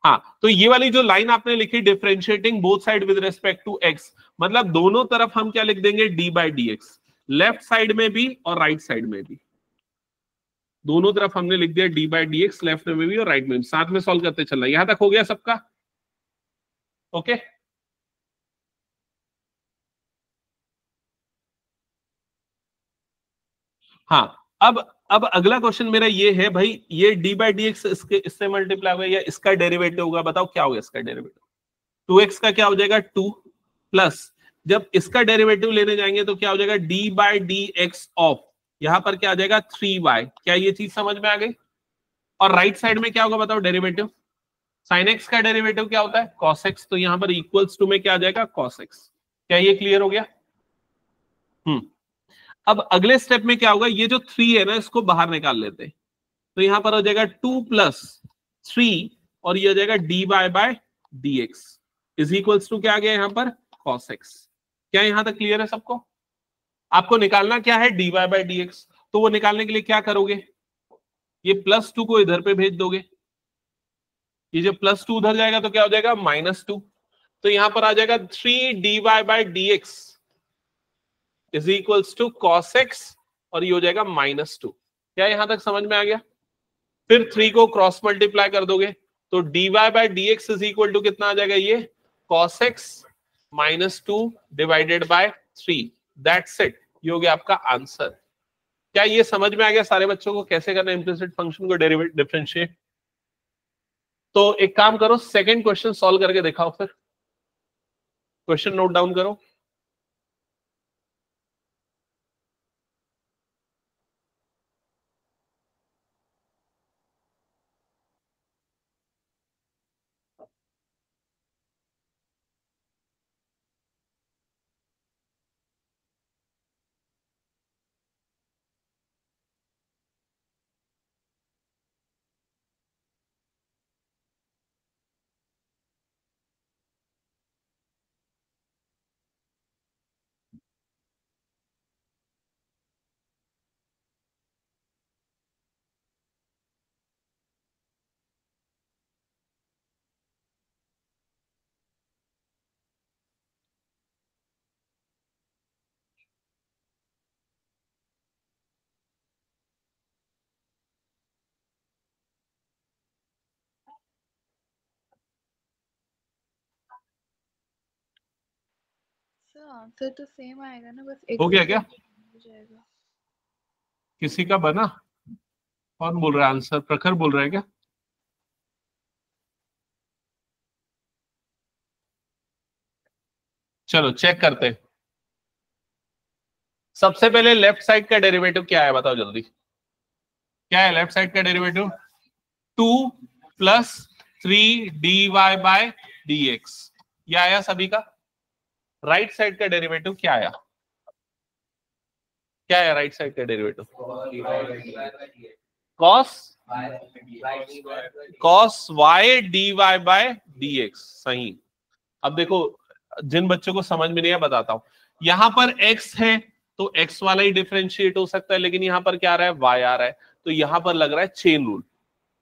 हाँ, तो ये वाली जो लाइन आपने लिखी differentiating both side with respect to x, मतलब दोनों तरफ हम क्या लिख देंगे, d/dx, लेफ्ट साइड में भी और राइट साइड में भी। दोनों तरफ हमने लिख दिया d/dx, लेफ्ट में भी और राइट में भी। साथ में सॉल्व करते चलना। यहां तक हो गया सबका? ओके, हाँ, अब अब अगला क्वेश्चन मेरा ये है भाई, ये डी बाई डी एक्स इससे मल्टीप्लाई होगा या इसका डेरिवेटिव होगा, बताओ क्या होगा इसका डेरिवेटिव। 2x का क्या हो जाएगा 2 प्लस, जब इसका डेरिवेटिव लेने जाएंगे तो क्या हो जाएगा D by d x of, यहां पर क्या आ जाएगा 3y। क्या ये चीज समझ में आ गई। और राइट साइड में क्या होगा बताओ डेरिवेटिव, साइन एक्स का डेरिवेटिव क्या होता है cos x, तो यहां पर इक्वल्स टू में क्या आ जाएगा cos x। क्या ये क्लियर हो गया। अब अगले स्टेप में क्या होगा, ये जो 3 है ना इसको बाहर निकाल लेते हैं, तो यहां पर हो जाएगा 2 प्लस 3 और ये हो जाएगा d y by d x is equals to क्या आ गया यहाँ पर cos x। क्या यहां तक क्लियर है सबको। आपको निकालना क्या है d y by d x, तो वो निकालने के लिए क्या करोगे, ये +2 को इधर पे भेज दोगे, ये जब +2 उधर जाएगा तो क्या हो जाएगा -2, तो यहां पर आ जाएगा 3 d y by d x is equals to cos x और ये हो जाएगा -2। क्या यहां तक समझ में आ गया। फिर 3 को क्रॉस मल्टीप्लाई कर दोगे तो d y by d x is equal to कितना आ जाएगा, ये cos x -2 divided by 3, that's it. ये हो गया आपका आंसर। क्या ये समझ में आ गया सारे बच्चों को कैसे करना इम्प्लिसिट फंक्शन को डेरिवेट डिफरेंशिएट। तो एक काम करो, सेकंड क्वेश्चन सॉल्व करके दिखाओ, फिर क्वेश्चन नोट डाउन करो। सर आंसर तो सेम आएगा ना, बस हो गया क्या, हो जाएगा। किसी का बना, कौन बोल रहा है आंसर, प्रखर बोल रहा है क्या। चलो चेक करते हैं। सबसे पहले लेफ्ट साइड का डेरिवेटिव क्या है बताओ जल्दी, क्या है लेफ्ट साइड का derivative 2 plus 3 d y by d x, यह आया सभी का। राइट साइड का डेरिवेटिव क्या आया, क्या है राइट साइड का derivative cos y dy by dx। सही। अब देखो जिन बच्चों को समझ में नहीं है बताता हूं, यहां पर x है तो x वाला ही डिफरेंशिएट हो सकता है, लेकिन यहां पर क्या आ रहा है y आ रहा है, तो यहां पर लग रहा है चेन रूल।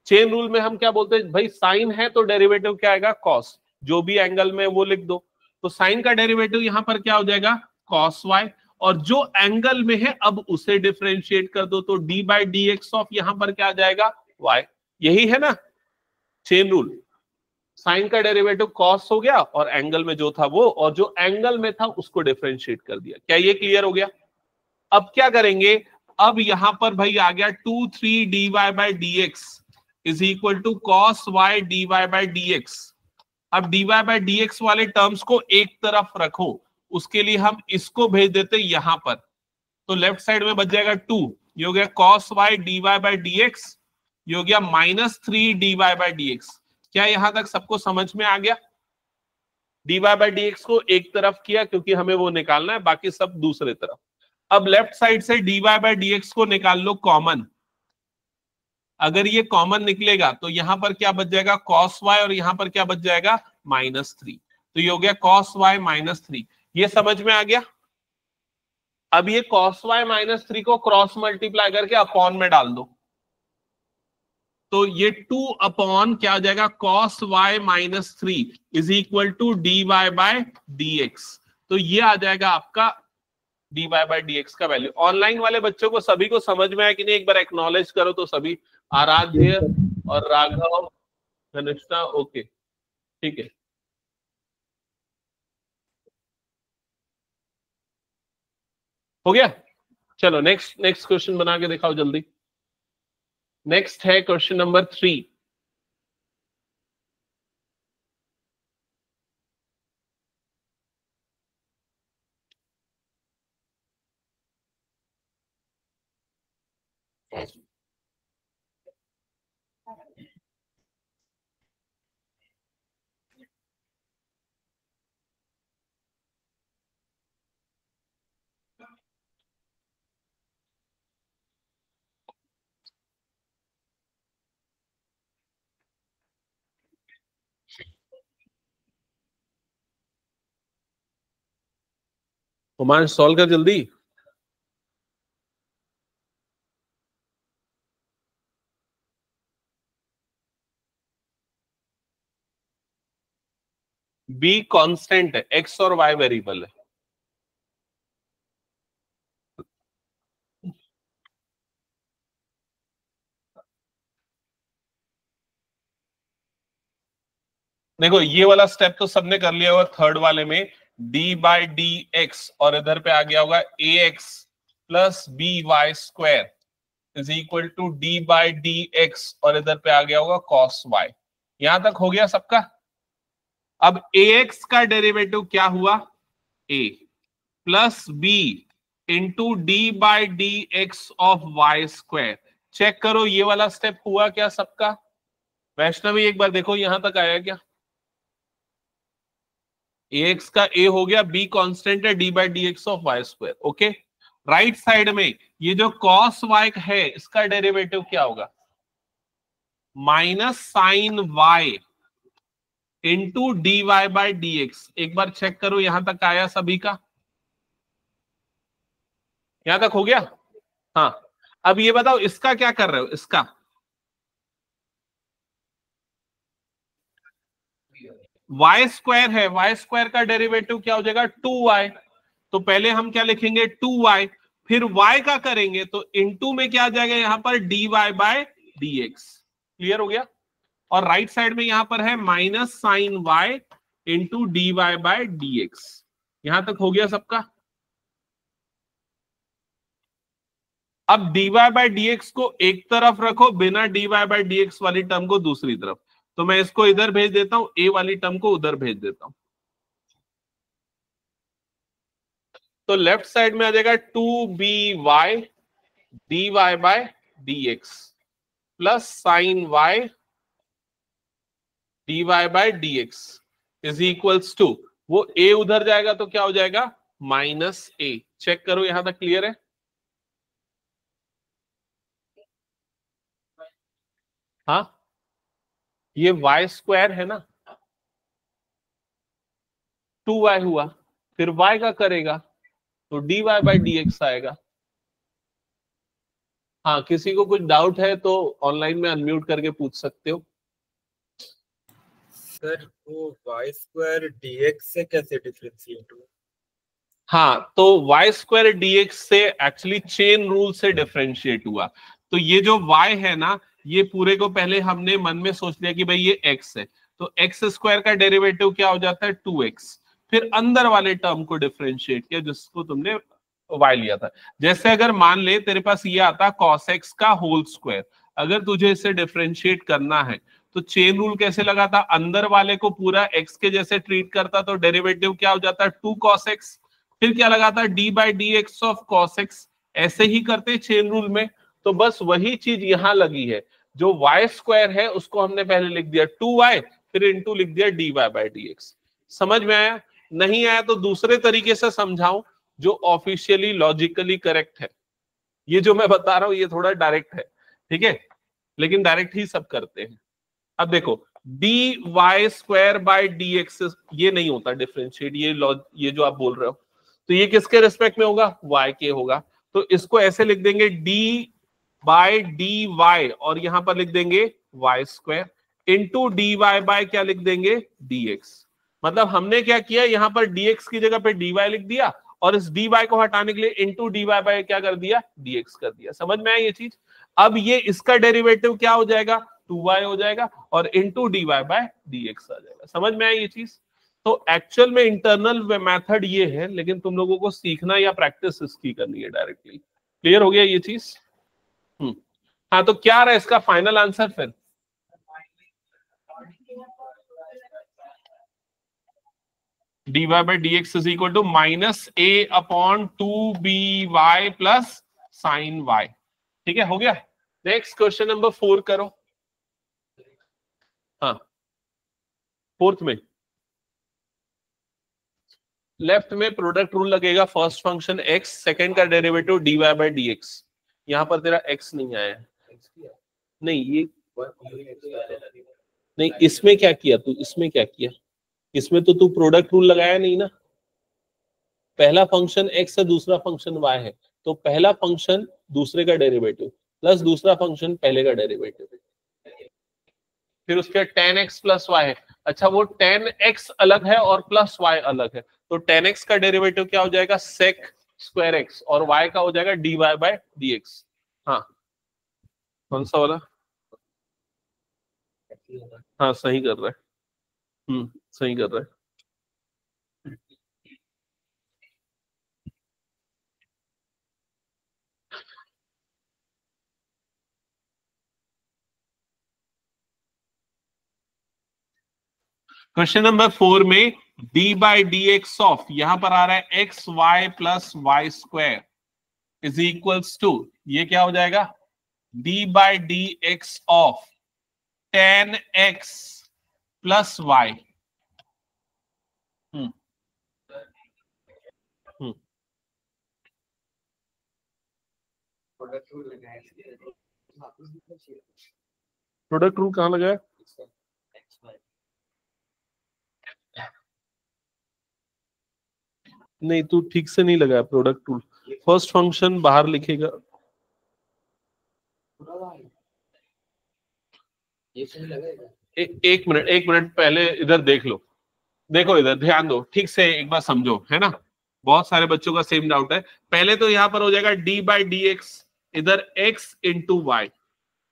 चेन रूल में हम क्या बोलते हैं भाई, साइन है तो डेरिवेटिव क्या आएगा cos, जो भी एंगल में वो लिख दो, तो साइन का डेरिवेटिव यहां पर क्या हो जाएगा cos y, और जो एंगल में है अब उसे डिफरेंशिएट कर दो तो d by d x of यहां पर क्या आ जाएगा y। यही है ना चेन रूल, साइन का डेरिवेटिव cos हो गया और एंगल में जो था वो, और जो एंगल में था उसको डिफरेंशिएट कर दिया। क्या ये क्लियर हो गया। अब क्या करेंगे, अब यहां पर भाई आ गया 2 3 dy by d x is equal to cos y dy by d x. अब dy बाई डी एक्स वाले टर्म्स को एक तरफ रखो, उसके लिए हम इसको भेज देते यहां पर, तो लेफ्ट साइड में बच जाएगा 2, ये हो गया cos y dy by d x, ये हो गया -3 dy बाई डी एक्स। क्या यहां तक सबको समझ में आ गया। dy बाई डी एक्स को एक तरफ किया क्योंकि हमें वो निकालना है, बाकी सब दूसरे तरफ। अब लेफ्ट साइड से dy बाई डी एक्स को निकाल लो कॉमन, अगर ये कॉमन निकलेगा तो यहां पर क्या बच जाएगा cos y और यहां पर क्या बच जाएगा -3, तो ये हो गया cos y -3। ये समझ में आ गया। अब ये cos y -3 को क्रॉस मल्टीप्लाई करके अपॉन में डाल दो, तो ये 2 अपॉन क्या आ जाएगा cos y -3 is equal to dy by dx, तो ये आ जाएगा आपका dy बाय dx का वैल्यू। ऑनलाइन वाले बच्चों को सभी को समझ में आया कि नहीं, एक बार एक्नॉलेज करो तो सभी। आराध्य और राघव घनिष्ठा ओके ठीक है। हो गया। चलो नेक्स्ट क्वेश्चन बना के दिखाओ जल्दी। नेक्स्ट है क्वेश्चन नंबर 3। हुमायूं सॉल्व कर जल्दी। बी कांस्टेंट है, एक्स और वाई वेरिएबल है। देखो ये वाला स्टेप तो सबने कर लिया होगा थर्ड वाले में, डी बाई डी एक्स, और इधर पे आ गया होगा a x plus b y square is equal to d by d x, और इधर पे आ गया होगा कॉस वाई। यहां तक हो गया सबका। अब ए एक्स का डेरिवेटिव क्या हुआ, a plus b into d by d x of y square. Check करो ये वाला स्टेप हुआ क्या सबका। वैष्णवी एक बार देखो यहां तक आया क्या। ए एक्स का ए हो गया, बी कांस्टेंट है, d by d x of y square. Okay, right side में ये जो कॉस वाई है इसका डेरिवेटिव क्या होगा, minus sine y into d y by d x. एक बार चेक करो यहां तक आया सभी का, यहां तक हो गया। हाँ, अब ये बताओ इसका क्या कर रहे हो, इसका वाई स्क्वायर है, वाई स्क्वायर का डेरिवेटिव क्या हो जाएगा 2y। तो पहले हम क्या लिखेंगे 2y, फिर y का करेंगे तो इनटू में क्या आ जाएगा यहां पर dy बाय dx। क्लियर हो गया। और राइट साइड में यहां पर है minus sine y into dy by dx। यहां तक हो गया सबका। अब dy बाय dx को एक तरफ रखो, बिना dy बाय dx वाली टर्म को दूसरी तरफ। तो मैं इसको इधर भेज देता हूं, a वाली टर्म को उधर भेज देता हूं। तो लेफ्ट साइड में आ जाएगा 2by dy by dx plus sine y dy by dx is equals to, वो a उधर जाएगा तो क्या हो जाएगा माइनस a। चेक करो यहां तक क्लियर है। हाँ, ये y स्क्वायर है ना, 2y हुआ, फिर y का करेगा तो dy बाय dx आएगा। हाँ, किसी को कुछ डाउट है तो ऑनलाइन में अनम्यूट करके पूछ सकते हो। सर वो वाई स्क्वायर डीएक्स से कैसे डिफरेंशिएट हुआ? हाँ, तो y स्क्वायर dx से एक्चुअली चेन रूल से डिफरेंशिएट हुआ। तो ये जो y है ना, ये पूरे को पहले हमने मन में सोच लिया कि भाई ये x है, तो x स्क्वायर का डेरिवेटिव क्या हो जाता है 2x। फिर अंदर वाले टर्म को डिफरेंशिएट किया जिसको तुमने y लिया था। जैसे अगर मान ले तेरे पास ये आता cos x का होल स्क्वायर, अगर तुझे इसे डिफरेंशिएट करना है तो चेन रूल कैसे लगाता, अंदर वाले को पूरा x के जैसे ट्रीट करता, तो डेरिवेटिव क्या हो जाता है 2 cos x। फिर क्या लगाता D by d x of cos x, ऐसे ही करते चेन रूल में। तो बस वही चीज यहां लगी है, जो y स्क्वायर है उसको हमने पहले लिख दिया 2y, फिर इनटू लिख दिया dy बाई dx। समझ में आया? नहीं आया तो दूसरे तरीके से समझाऊं जो ऑफिशियली लॉजिकली करेक्ट है। ये जो मैं बता रहा हूं ये थोड़ा डायरेक्ट है, ठीक है, लेकिन डायरेक्ट ही सब करते हैं। अब देखो d y square by d x, ये नहीं होता डिफरेंशिएट, ये जो आप बोल रहे हो, तो ये किसके रिस्पेक्ट में होगा y के होगा। तो इसको ऐसे लिख देंगे d बाय डी वाई, और यहां पर लिख देंगे y square into d y by क्या लिख देंगे dx। मतलब हमने क्या किया, यहां पर dx की जगह पे dy लिख दिया, और इस dy को हटाने के लिए इंटू डी वाई बाय क्या कर दिया dx कर दिया। समझ में आया ये चीज? अब ये इसका डेरिवेटिव क्या हो जाएगा 2y हो जाएगा, और into d y by dx आ जाएगा। समझ में आया ये चीज? तो एक्चुअल में इंटरनल मेथड ये है, लेकिन तुम लोगों को सीखना या प्रैक्टिस इसकी करनी है डायरेक्टली। क्लियर हो गया ये चीज? हाँ तो क्या रहा है इसका फाइनल आंसर फिर? dy by dx is equal to minus a upon 2by plus sin y। ठीक है, हो गया। नेक्स्ट क्वेश्चन नंबर 4 करो। हाँ, फोर्थ में लेफ्ट में प्रोडक्ट रूल लगेगा। फर्स्ट फंक्शन x, सेकंड का डेरिवेटिव dy by dx। यहां पर तेरा x नहीं आया है। नहीं ये नहीं, इसमें क्या किया तू? इसमें क्या किया? इसमें तो तू प्रोडक्ट रूल लगाया नहीं ना। पहला फंक्शन x है, दूसरा फंक्शन y है, तो पहला फंक्शन दूसरे का डेरिवेटिव प्लस दूसरा फंक्शन पहले का डेरिवेटिव, फिर उसके tan x प्लस y है। अच्छा, वो tan x अलग है और प्लस y अलग है, तो tan x का डेरिवेटिव क्या हो जाएगा? sec स्क्वायर x, और y का हो जाएगा dy by dx। हाँ, कौन सा वाला? हाँ सही कर रहा है, सही कर रहा है। क्वेश्चन नंबर 4 में d by d x of, यहां पर आ रहा है x y plus y square is equals to, ये क्या हो जाएगा? d by d x of tan x plus y. Product rule कहां लगा है? नहीं, तू ठीक से नहीं लगाया प्रोडक्ट रूल। फर्स्ट फंक्शन बाहर लिखेगा। एक मिनट पहले इधर देख लो। देखो इधर ध्यान दो, ठीक से एक बार समझो, है ना। बहुत सारे बच्चों का सेम डाउट है। पहले तो यहाँ पर हो जाएगा d बाई डी एक्स, इधर x into y,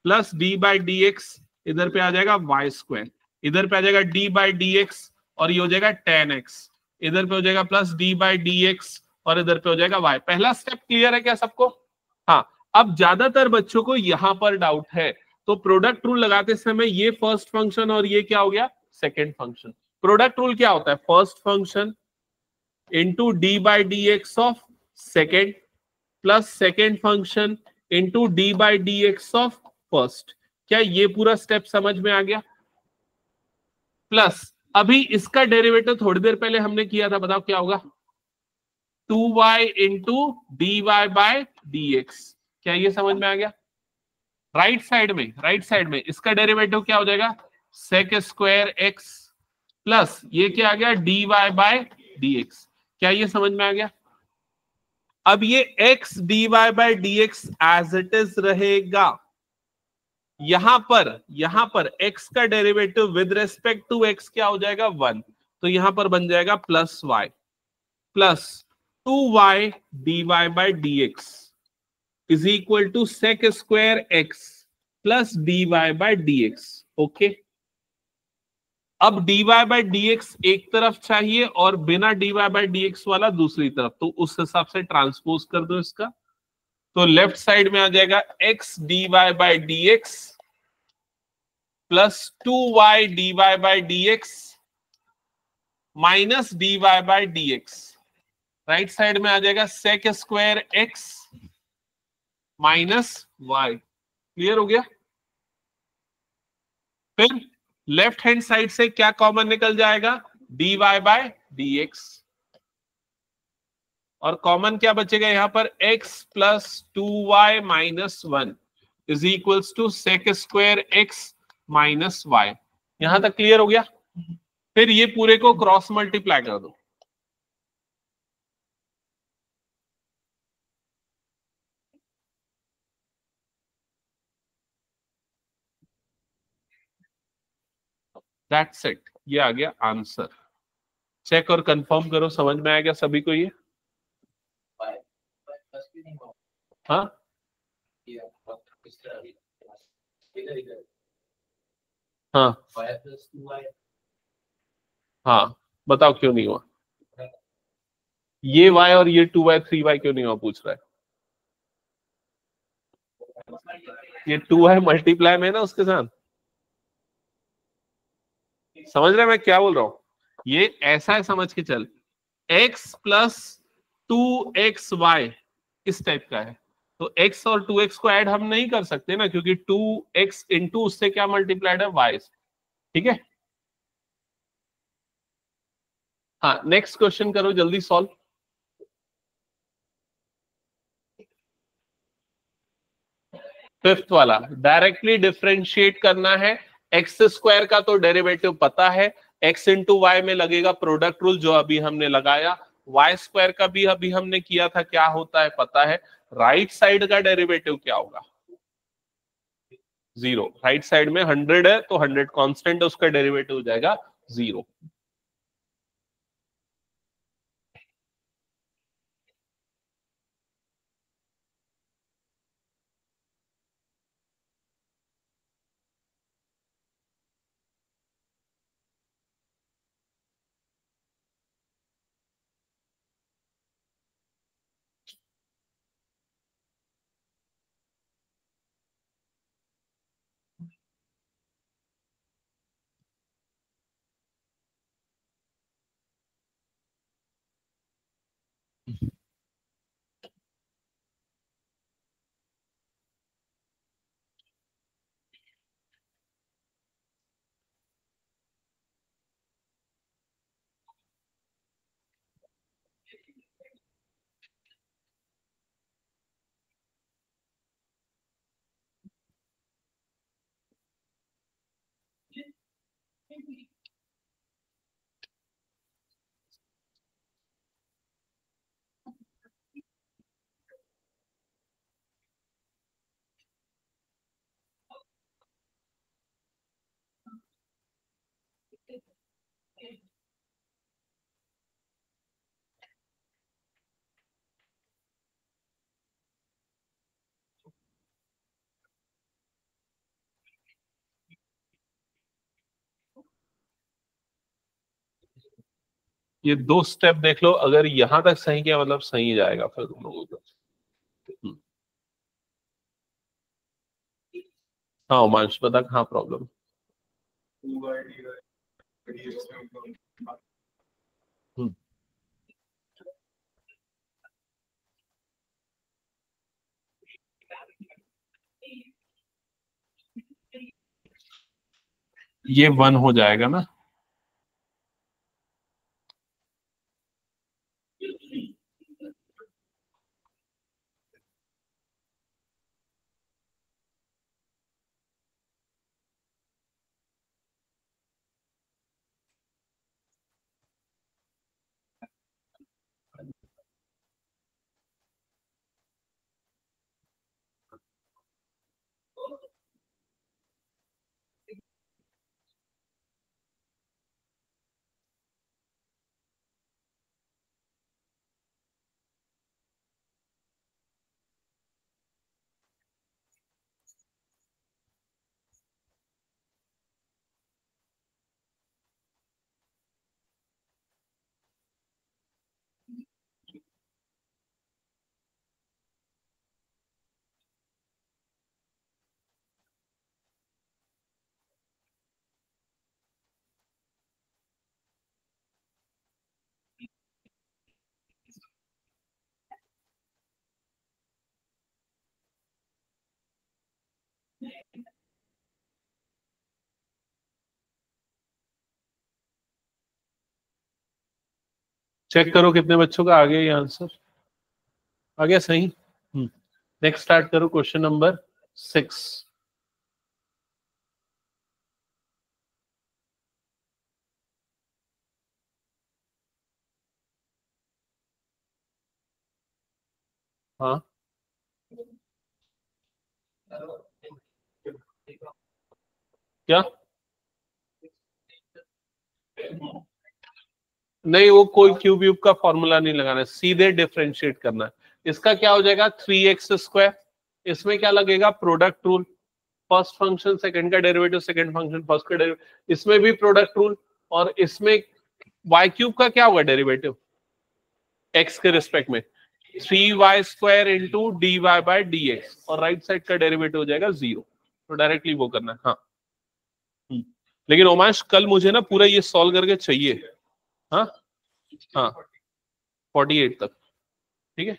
plus d by d x, इधर पे आ जाएगा वाई स्क्वायर, इधर पे आ जाएगा d बाई डी एक्स, और ये हो जाएगा tan x, इधर पे हो जाएगा plus d by d x, और इधर पे हो जाएगा y। पहला स्टेप क्लियर है क्या सबको? हाँ, अब ज्यादातर बच्चों को यहां पर डाउट है, तो प्रोडक्ट रूल लगाते समय ये फर्स्ट फंक्शन और ये क्या हो गया? Second function. प्रोडक्ट रूल क्या होता है? First function into d by d x of second plus second function into d by d x of first. क्या ये पूरा स्टेप समझ में आ गया? प्लस अभी इसका डेरिवेटिव थोड़ी देर पहले हमने किया था, बताओ क्या होगा? 2y into d y by d x. क्या ये समझ में आ गया? राइट साइड में इसका डेरिवेटिव क्या हो जाएगा? सेक स्क्वायर एक्स प्लस ये क्या आ गया? D y by d x. क्या ये समझ में आ गया? अब ये x dy by d x as it is रहेगा। यहां पर x का derivative with respect to x क्या हो जाएगा? 1। तो यहां पर बन जाएगा plus y plus 2y dy by d x is equal to sec square x plus dy by d x. Okay, अब dy बाय डी एक्स एक तरफ चाहिए और बिना dy बाय डी एक्स वाला दूसरी तरफ, तो उस हिसाब से ट्रांसपोज कर दो इसका। तो लेफ्ट साइड में आ जाएगा x dy by d x plus 2y dy by d x minus dy by d x. Right side में आ जाएगा sec square x minus y। Clear हो गया? फिर लेफ्ट हैंड साइड से क्या कॉमन निकल जाएगा? dy बाय डी एक्स, और कॉमन क्या बचेगा यहां पर? x plus 2y minus 1 is equals to sec square x minus y। यहां तक क्लियर हो गया? फिर ये पूरे को क्रॉस मल्टीप्लाई कर दो। दैट्स इट, ये आ गया आंसर। चेक और कंफर्म करो, समझ में आएगा सभी को ये? हाँ हाँ हाँ, बताओ क्यों नहीं हुआ? ये y और ये 2y 3y क्यों नहीं हुआ पूछ रहा है? ये 2y मल्टीप्लाई में ना उसके साथ, समझ रहे मैं क्या बोल रहा हूं? ये ऐसा है, समझ के चल, x प्लस 2xy इस टाइप का है, तो x और 2x को ऐड हम नहीं कर सकते ना, क्योंकि 2x इंटू उससे क्या मल्टीप्लाइड है, y। ठीक है, हाँ नेक्स्ट क्वेश्चन करो जल्दी सॉल्व। फिफ्थ वाला, डायरेक्टली डिफरेंशिएट करना है। एक्स स्क्वायर का तो डेरिवेटिव पता है, एक्स इंटू वाई में लगेगा प्रोडक्ट रूल जो अभी हमने लगाया, वाई स्क्वायर का भी अभी हमने किया था, क्या होता है पता है। राइट साइड का डेरिवेटिव क्या होगा, 0। राइट साइड में 100 है तो 100 कांस्टेंट है, उसका डेरिवेटिव हो जाएगा 0। ये 2 स्टेप देख लो, अगर यहां तक सही किया मतलब सही जाएगा फिर तुम लोगों को। हाँ उमांश बता कहाँ प्रॉब्लम। ये 1 हो जाएगा ना, चेक करो कितने बच्चों का आ गया ये आंसर, आ गया सही। नेक्स्ट स्टार्ट करो क्वेश्चन नंबर 6। हाँ क्या, नहीं वो कोई क्यूब व्यूब का फॉर्मूला नहीं लगाना है, सीधे डिफरेंशिएट करना है। इसका क्या हो जाएगा 3x स्क्वायर, इसमें क्या लगेगा product rule, first function second का डेरिवेटिव, सेकंड फंक्शन फर्स्ट का डेरिवेटिव, इसमें भी प्रोडक्ट रूल, और इसमें y क्यूब का क्या होगा डेरिवेटिव x के रिस्पेक्ट में, 3y² into dy by dx, और राइट साइड का डेरिवेटिव हो जाएगा 0। तो डायरेक्टली वो करना है। हाँ लेकिन ओमांश कल मुझे ना पूरा ये सॉल्व करके चाहिए। हाँ हाँ 48 तक, ठीक है।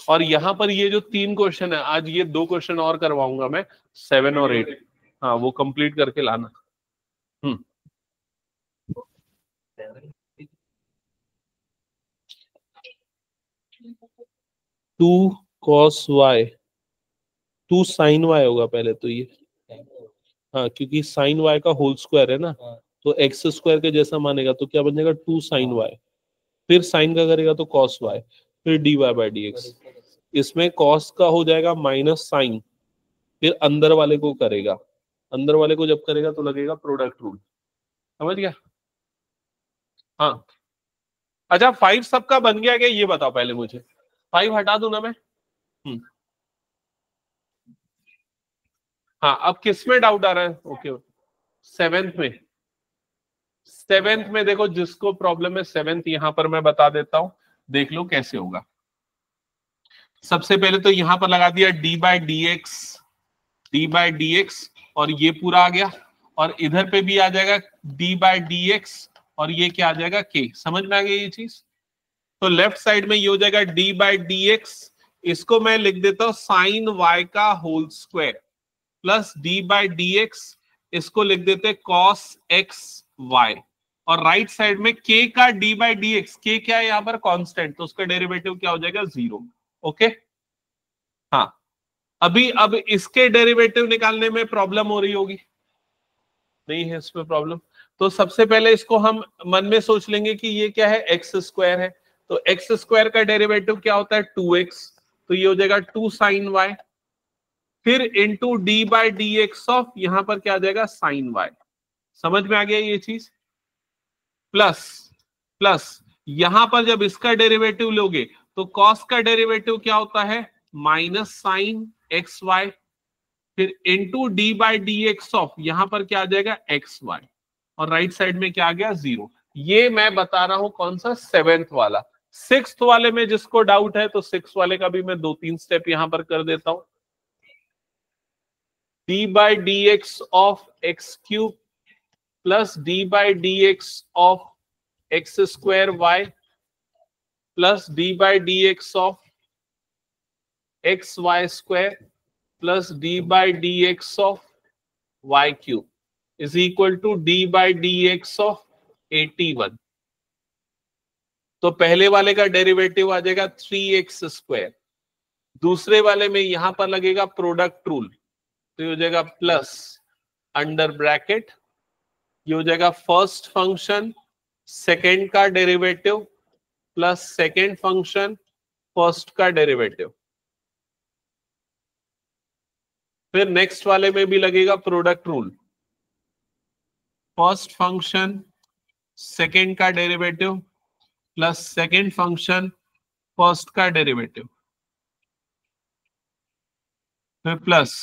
और यहाँ पर ये जो 3 क्वेश्चन है, आज ये 2 क्वेश्चन और करवाऊंगा मैं, 7 और 8। हाँ वो कंप्लीट करके लाना। 2 cos y, 2 sin y होगा पहले तो ये। हाँ क्योंकि sin y का होल स्क्वायर है ना, तो x स्क्वायर के जैसा मानेगा तो क्या बन जाएगा 2 sin y, फिर sin का करेगा तो cos y, फिर dy बाय dx। इसमें cos का हो जाएगा माइनस sin, फिर अंदर वाले को करेगा, अंदर वाले को जब करेगा तो लगेगा प्रोडक्ट रूल। समझ गया? हाँ अच्छा 5 सबका बन गया क्या ये बताओ पहले मुझे, 5 हटा दूं ना मैं? हाँ अब किस में डाउट आ रहा है? ओके 7th में, 7th में देखो जिसको प्रॉब्लम है 7th, यहां पर मैं बता देता हूं, देख लो कैसे होगा। सबसे पहले तो यहां पर लगा दिया d बाय dx, और ये पूरा आ गया, और इधर पे भी आ जाएगा d बाय dx, और ये क्या आ जाएगा k। समझ में आ गई ये चीज? तो लेफ्ट साइड में ये हो जाएगा d बाय dx, इसको मैं लिख देता हूं साइन y का whole square, plus d by dx, इसको लिख देते cos x y, और राइट साइड में k का d बाय dx, k क्या है यहाँ पर? कांस्टेंट, तो उसका डेरिवेटिव क्या हो जाएगा? 0। ओके हाँ अभी अब इसके डेरिवेटिव निकालने में प्रॉब्लम हो रही होगी, नहीं है इसमें प्रॉब्लम? तो सबसे पहले इसको हम मन में सोच लेंगे कि ये क्या है? एक्स स्क्वायर है, तो एक्स स्क्वायर का डेरिवेटिव क्या होता है? 2x, तो ये हो जाएगा 2 sin y, फिर into d by d x of, यहां पर क्या आ जाएगा? Sine y। समझ में आ गया ये चीज? प्लस प्लस यहां पर जब इसका डेरिवेटिव लोगे तो कॉस का डेरिवेटिव क्या होता है? माइनस साइन एक्स वाई, फिर into d by d x of, यहां पर क्या आ जाएगा? एक्स वाई, और राइट साइड में क्या आ गया? 0। ये मैं बता रहा हूं कौन सा? 7th वाला। 6th वाले में जिसको डाउट है तो 6th वाले का भी मैं 2-3 स्टेप यहां पर कर देता हूं। D by d x of x cube plus d by d x of x square y plus d by d x of x y square plus d by d x of y cube is equal to d by d x of 81। तो पहले वाले का derivative आ जाएगा 3x square, दूसरे वाले में यहां पर लगेगा प्रोडक्ट रूल, तो ये हो जाएगा प्लस अंडर ब्रैकेट, ये हो जाएगा फर्स्ट फंक्शन सेकेंड का derivative plus second function first का डेरिवेटिव, फिर नेक्स्ट वाले में भी लगेगा product rule, first function second का derivative plus second function first का डेरिवेटिव, फिर प्लस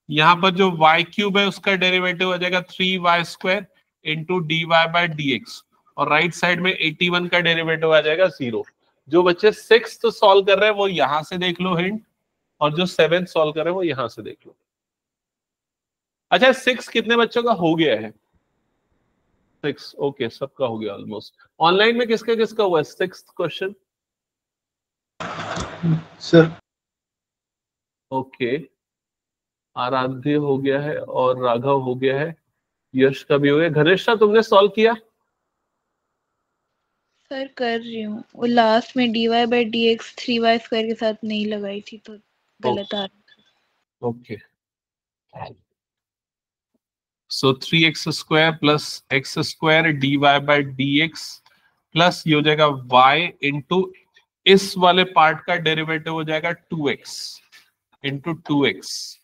यहां पर जो y क्यूब है उसका डेरिवेटिव हो जाएगा 3y square into d y by d x, और राइट साइड में 81 का डेरिवेटिव आ जाएगा 0। जो बच्चे 6th सॉल्व कर रहे हैं वो यहां से देख लो हिंट, और जो 7th सॉल्व कर रहे हैं वो यहां से देख लो। अच्छा 6 कितने बच्चों का हो गया है? 6 ओके, सबका हो गया ऑलमोस्ट। ऑनलाइन में किसका किसका हुआ है 6th क्वेश्चन? सर ओके आराध्य हो गया है और राघव हो गया है, यश का भी हो गया। घनिष्ठा तुमने सॉल्व किया? सर कर रही हूँ, वो लास्ट में dy by d x 3y square के साथ नहीं लगाई थी तो गलत आ रहा। Okay so 3x square plus x square d y by d x plus ये हो जाएगा y इंटू इस वाले पार्ट का डेरिवेटिव हो जाएगा 2x इंटू 2x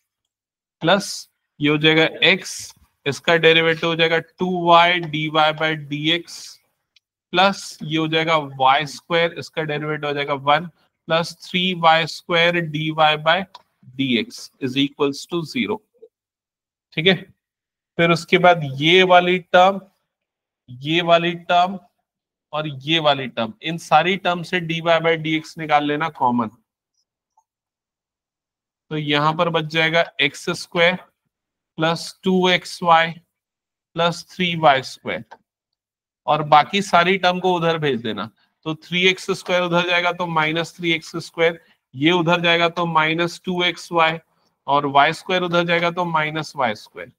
प्लस ये हो जाएगा x, इसका डेरिवेटिव हो जाएगा 2y d y by d x plus ये हो जाएगा y स्क्वायर, इसका डेरिवेटिव हो जाएगा 1 plus 3y square d y by d x is equals to 0। ठीक है, फिर उसके बाद ये वाली टर्म और ये वाली टर्म, इन सारी टर्म से dy बाई डी एक्स निकाल लेना कॉमन। तो यहां पर बच जाएगा x square plus 2xy plus 3y², और बाकी सारी टर्म को उधर भेज देना। तो 3x² उधर जाएगा तो -3x², ये उधर जाएगा तो -2xy, और y² उधर जाएगा तो -y²।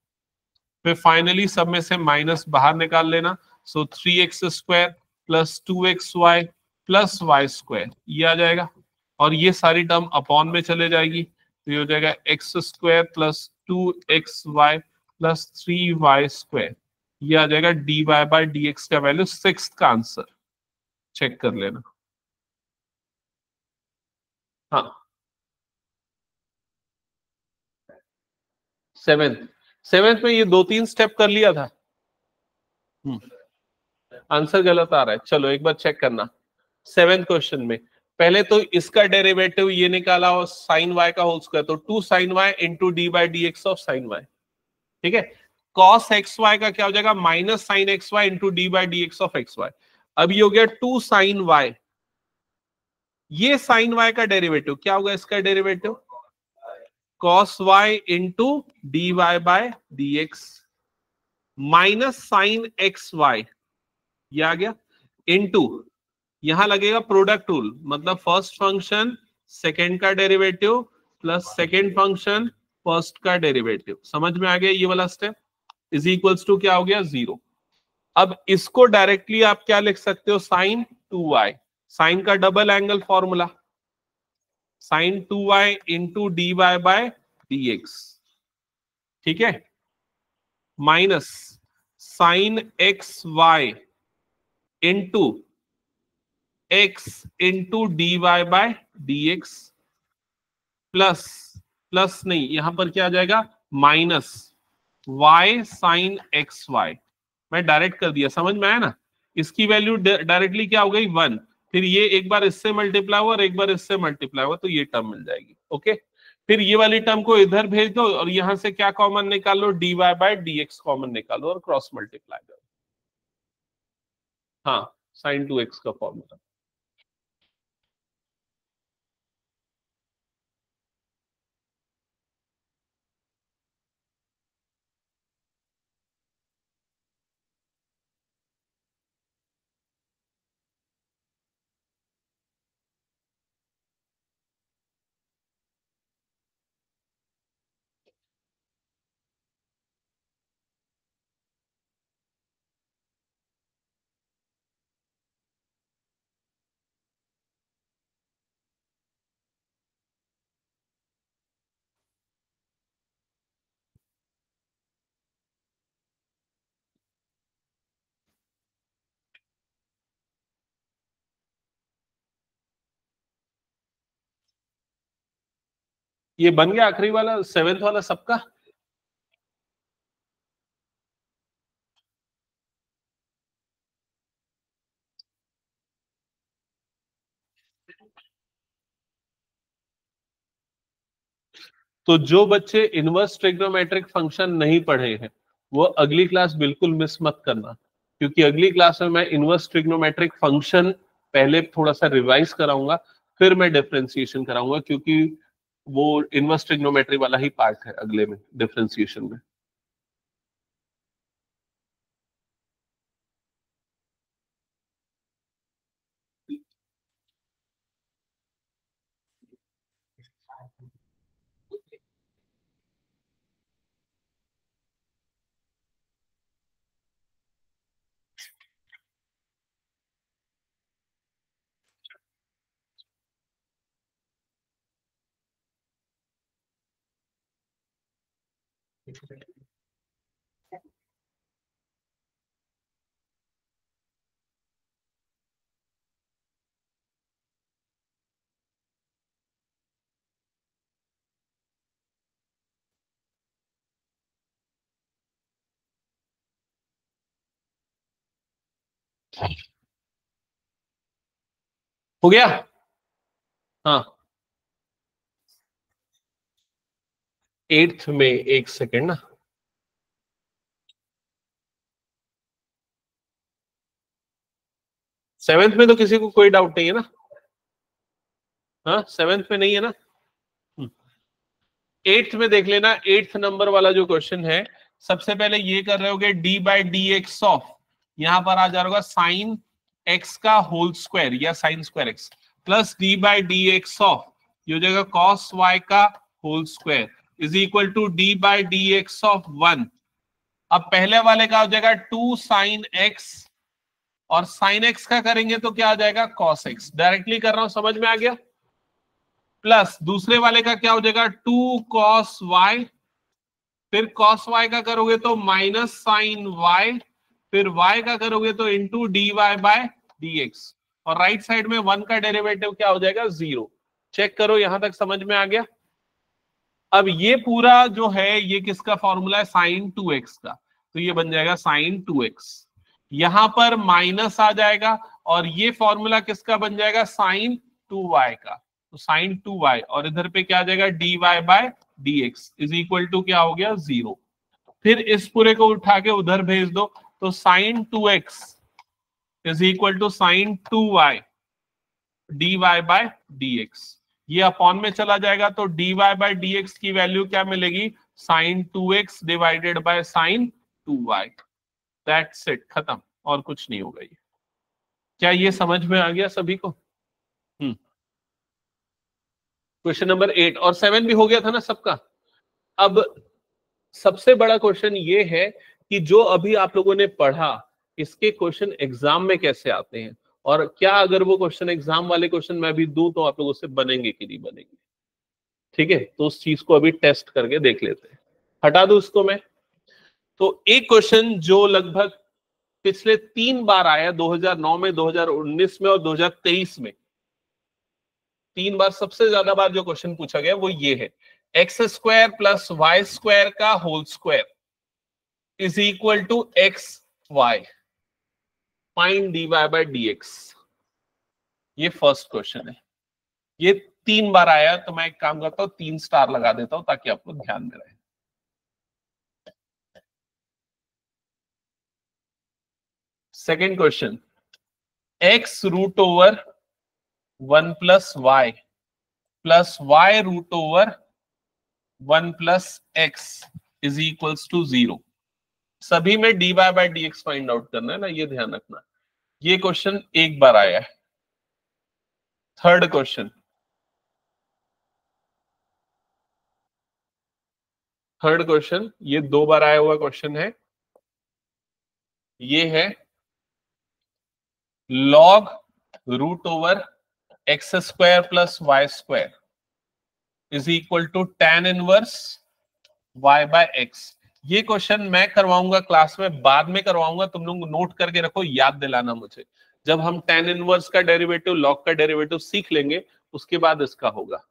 फिर फाइनली सब में से माइनस बाहर निकाल लेना। सो 3x² plus 2xy plus y², ये आ जाएगा, और ये सारी टर्म अपॉन में चले जाएगी। तो ये हो जाएगा x² plus 2xy plus 3y², ये आ जाएगा dy बाई डी एक्स का वैल्यू। सिक्स्थ का आंसर चेक कर लेना। हाँ, सेवेंथ में ये 2-3 स्टेप कर लिया था। आंसर गलत आ रहा है, चलो एक बार चेक करना। 7th क्वेश्चन में पहले तो इसका डेरिवेटिव ये निकाला और साइन y का होल स्क्वायर, तो 2 sin y into d by d x of sine y। ठीक है, cos xy का क्या हो जाएगा, minus sine xy into d by d x of xy। अब ये हो गया 2 sin y, ये साइन y का डेरिवेटिव क्या होगा, इसका derivative cos y into d y by d x minus sine x y, ये आ गया, इंटू यहां लगेगा प्रोडक्ट रूल, मतलब फर्स्ट फंक्शन सेकंड का derivative plus second function first का डेरिवेटिव। समझ में आ गया ये वाला स्टेप, इज इक्वल्स टू क्या हो गया, 0। अब इसको डायरेक्टली आप क्या लिख सकते हो, साइन 2y, साइन का double angle formula, sine 2y into d y by d x, ठीक है, minus sine x y into x into d y by d x, plus plus नहीं, यहां पर क्या आ जाएगा, minus y sine x y. मैं डायरेक्ट कर दिया, समझ में आया ना, इसकी वैल्यू डायरेक्टली क्या हो गई 1, फिर ये एक बार इससे मल्टीप्लाई हुआ और एक बार इससे मल्टीप्लाई हुआ, तो ये टर्म मिल जाएगी। ओके, फिर ये वाली टर्म को इधर भेज दो और यहां से क्या कॉमन निकालो, d y by d x common निकालो और क्रॉस मल्टीप्लाई करो। हाँ, साइन 2x का फॉर्मूला। ये बन गया आखिरी वाला, 7th वाला सबका। तो जो बच्चे इनवर्स ट्रिग्नोमेट्रिक फंक्शन नहीं पढ़े हैं वो अगली क्लास बिल्कुल मिस मत करना, क्योंकि अगली क्लास में मैं इनवर्स ट्रिग्नोमेट्रिक फंक्शन पहले थोड़ा सा रिवाइज कराऊंगा, फिर मैं डिफरेंशिएशन कराऊंगा, क्योंकि वो इनवर्स ट्रिग्नोमेट्री वाला ही पार्ट है अगले में डिफरेंशिएशन में। हो गया, हाँ। 8th में, एक सेकेंड ना, 7th में तो किसी को कोई डाउट नहीं है ना? हाँ, 7th में नहीं है ना? 8th में देख लेना, 8th नंबर वाला जो क्वेश्चन है, सबसे पहले ये कर रहे होगे d by d x of, यहां पर आ जा रहा होगा साइन एक्स का होल स्क्वायर या sine square x plus d by d x of, ये हो जाएगा कॉस वाई का whole square is equal to d by d x of 1। अब पहले वाले का हो जाएगा 2 साइन एक्स, और साइन एक्स का करेंगे तो क्या आ जाएगा कॉस एक्स, डायरेक्टली कर रहा हूं, समझ में आ गया। प्लस दूसरे वाले का क्या हो जाएगा 2 कॉस वाई, फिर कॉस वाई का करोगे तो माइनस साइन वाई, फिर वाई का करोगे तो into d y by d x, और राइट साइड में 1 का डेरिवेटिव क्या हो जाएगा 0। चेक करो, यहां तक समझ में आ गया। अब ये पूरा जो है ये किसका फॉर्मूला है, साइन 2x का, तो ये बन जाएगा साइन 2x, यहां पर माइनस आ जाएगा, और ये फॉर्मूला किसका बन जाएगा साइन 2y का, तो साइन 2y, और इधर पे क्या आ जाएगा dy by dx is equal to क्या हो गया 0। फिर इस पूरे को उठा के उधर भेज दो, तो sine 2x is equal to sine 2y dy by dx, ये अपॉन में चला जाएगा, तो dy बाय dx की वैल्यू क्या मिलेगी sine 2x divided by sine 2y। That's it, खत्म, और कुछ नहीं होगा। ये क्या ये समझ में आ गया सभी को? क्वेश्चन नंबर 8 और 7 भी हो गया था ना सबका। अब सबसे बड़ा क्वेश्चन ये है कि जो अभी आप लोगों ने पढ़ा, इसके क्वेश्चन एग्जाम में कैसे आते हैं, और क्या अगर वो क्वेश्चन एग्जाम वाले क्वेश्चन मैं भी दूं तो आप लोगों से बनेंगे कि नहीं बनेंगे। ठीक है, तो उस चीज को अभी टेस्ट करके देख लेते हैं। हटा दूं उसको मैं। तो एक क्वेश्चन जो लगभग पिछले 3 बार आया, 2009 में, 2019 में और 2023 में, 3 बार सबसे ज्यादा बार जो क्वेश्चन पूछा गया वो ये है, x square plus y square का whole square is equal to x y, find d y by d x. ये फर्स्ट क्वेश्चन है, ये 3 बार आया, तो मैं एक काम करता हूं 3 स्टार लगा देता हूं ताकि आपको ध्यान में रहे। Second question, x root over 1 plus y root over 1 plus x is equals to 0। सभी में d y by d x find out करना है ना, ये ध्यान रखना। ये क्वेश्चन एक बार आया है। थर्ड क्वेश्चन ये 2 बार आया हुआ क्वेश्चन है। ये है log root over x square plus y square is equal to tan inverse y by x. ये क्वेश्चन मैं करवाऊंगा क्लास में, बाद में करवाऊंगा, तुम लोग नोट करके रखो, याद दिलाना मुझे। जब हम tan इनवर्स का डेरिवेटिव, लॉग का डेरिवेटिव सीख लेंगे, उसके बाद इसका होगा।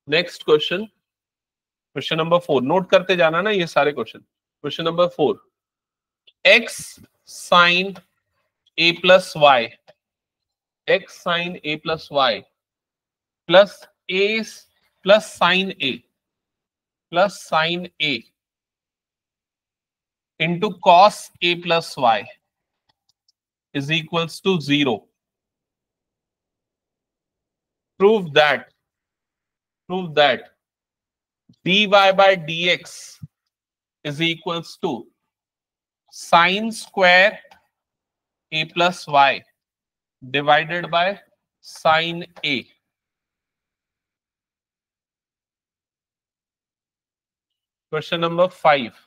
Next question, question number 4, note करते जाना ना ये सारे question. Question number 4, x sine a plus y, x sine a plus y plus a plus sine a into cos a plus y is equals to 0। Prove that dy by dx is equals to sin square a plus y divided by sin a। Question number 5,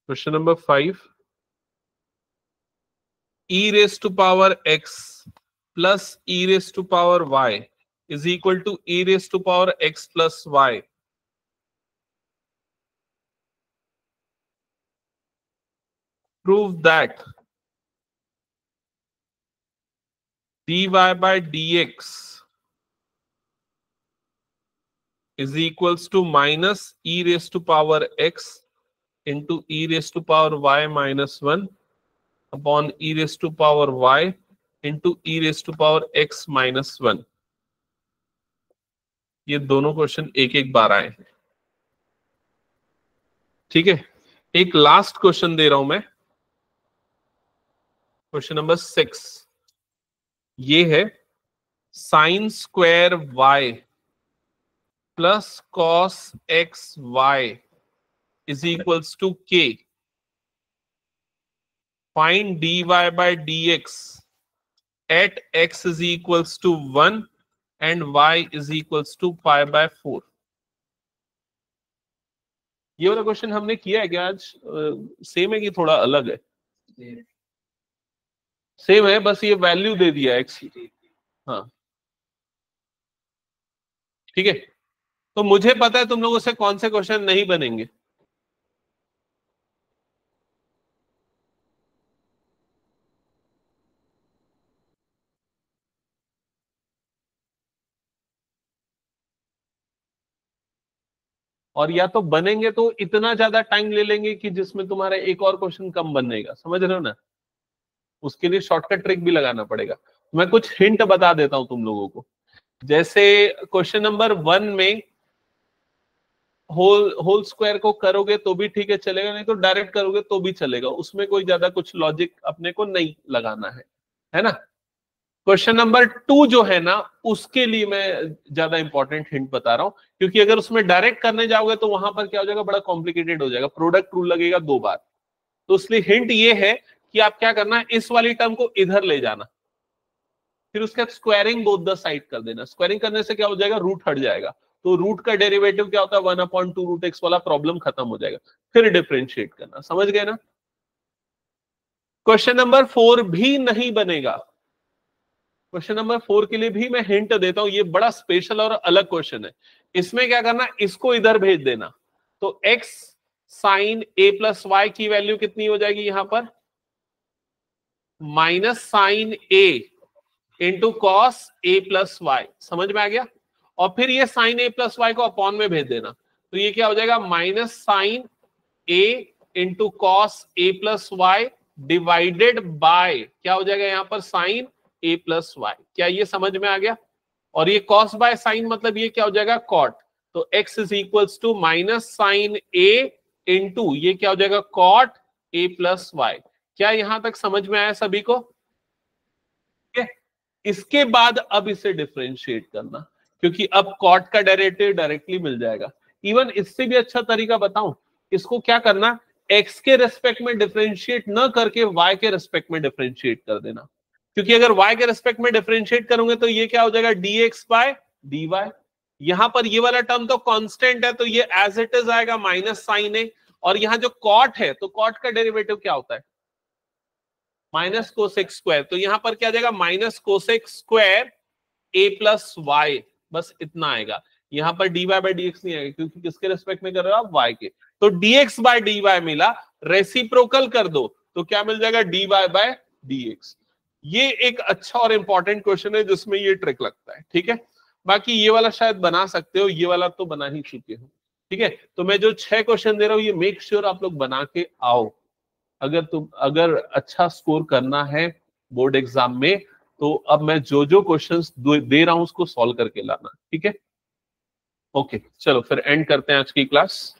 question number 5, e raised to power x plus e raised to power y is equal to e raised to power x plus y। Prove that dy by dx is equals to minus e raised to power x into e raised to power y minus 1 upon e raise to power y into e raise to power x minus 1। ये दोनों question एक एक बार आए। ठीक है, एक last question दे रहा हूं मैं, क्वेश्चन नंबर 6। ये है sine square y plus cos x y is equals to k. Find dy by dx at x is equals to 1 and y is equals to pi by 4। ये वाला question हमने किया है क्या आज? सेम है कि थोड़ा अलग है? सेम है, बस ये वैल्यू दे दिया x की। हाँ ठीक है, तो मुझे पता है तुम लोगों से कौन से क्वेश्चन नहीं बनेंगे। और या तो बनेंगे तो इतना ज्यादा टाइम ले लेंगे कि जिसमें तुम्हारा एक और क्वेश्चन कम बनेगा, समझ रहे हो ना? उसके लिए शॉर्टकट ट्रिक भी लगाना पड़ेगा। मैं कुछ हिंट बता देता हूं तुम लोगों को। जैसे क्वेश्चन नंबर 1 में होल स्क्वायर को करोगे तो भी ठीक है चलेगा, नहीं तो डायरेक्ट करोगे तो भी चलेगा, उसमें कोई ज्यादा कुछ लॉजिक अपने को नहीं लगाना है ना। क्वेश्चन नंबर 2 जो है ना, उसके लिए मैं ज्यादा इंपॉर्टेंट हिंट बता रहा हूं, क्योंकि अगर उसमें डायरेक्ट करने जाओगे तो वहां पर क्या हो जाएगा, बड़ा कॉम्प्लिकेटेड हो जाएगा, प्रोडक्ट रूल लगेगा 2 बार। तो इसलिए हिंट ये है कि आप क्या करना है, इस वाली टर्म को इधर ले जाना, फिर उसके बाद स्क्वायरिंग बोथ द साइड कर देना। स्क्वायरिंग करने से क्या हो जाएगा, रूट हट जाएगा, तो रूट का डेरिवेटिव क्या होता है 1/2 रूट एक्स वाला प्रॉब्लम खत्म हो जाएगा। फिर डिफरेंशिएट करना, समझ गए ना। क्वेश्चन नंबर 4 भी नहीं बनेगा। क्वेश्चन नंबर 4 के लिए भी मैं हिंट देता हूं, ये बड़ा स्पेशल और अलग क्वेश्चन है। इसमें क्या करना, इसको इधर भेज देना, तो x sine a plus Y की वैल्यू कितनी हो जाएगी यहां पर, minus sine a into cos a plus Y. समझ में आ गया? और फिर ये साइन a प्लस वाई को अपॉन में भेज देना, तो ये क्या हो जाएगा, minus sine a into cos a plus Y divided by क्या हो जाएगा यहां पर, साइन a प्लस वाई। क्या ये समझ में आ गया? और ये कॉस बाय साइन मतलब ये क्या हो जाएगा, कॉट। तो x is equals to minus sine a into ये क्या हो जाएगा, कॉट a प्लस वाई। क्या यहां तक समझ में आया सभी को? इसके बाद अब इसे डिफरेंशिएट करना, क्योंकि अब कॉट का डेरिवेटिव डायरेक्टली मिल जाएगा। इवन इससे भी अच्छा तरीका बताऊं, इसको क्या करना, x के रेस्पेक्ट में डिफरेंशिएट न करके y के रेस्पेक्ट में डिफरेंशिएट कर देना, क्योंकि अगर y के रेस्पेक्ट में डिफरेंशिएट करोगे तो ये क्या हो जाएगा, dx बाय dy। यहां पर ये वाला टर्म तो कांस्टेंट है, तो ये एज इट इज आएगा माइनस साइन ए, और यहां जो कॉट है तो कॉट का डेरिवेटिव क्या होता है, माइनस कोसेक स्क्वायर। तो यहां पर क्या आ जाएगा, minus cosec square a plus y, बस इतना आएगा। यहां पर dy बाय dx नहीं आएगा, क्योंकि किसके रेस्पेक्ट में कर रहे हो आप, y के। तो dx बाय dy मिला, रेसिप्रोकल कर दो तो क्या मिल जाएगा, dy बाय dx। ये एक अच्छा और इंपॉर्टेंट क्वेश्चन है जिसमें ये ट्रिक लगता है। ठीक है, बाकी ये वाला शायद बना सकते हो, ये वाला तो बना ही चुके हो। ठीक है, तो मैं जो 6 क्वेश्चन दे रहा हूं ये मेक श्योर आप लोग बना के आओ। अगर अच्छा स्कोर करना है बोर्ड एग्जाम में, तो अब मैं जो क्वेश्चंस दे रहा हूं उसको सॉल्व करके लाना। ठीक है, ओके, चलो फिर एंड करते हैं आज की क्लास।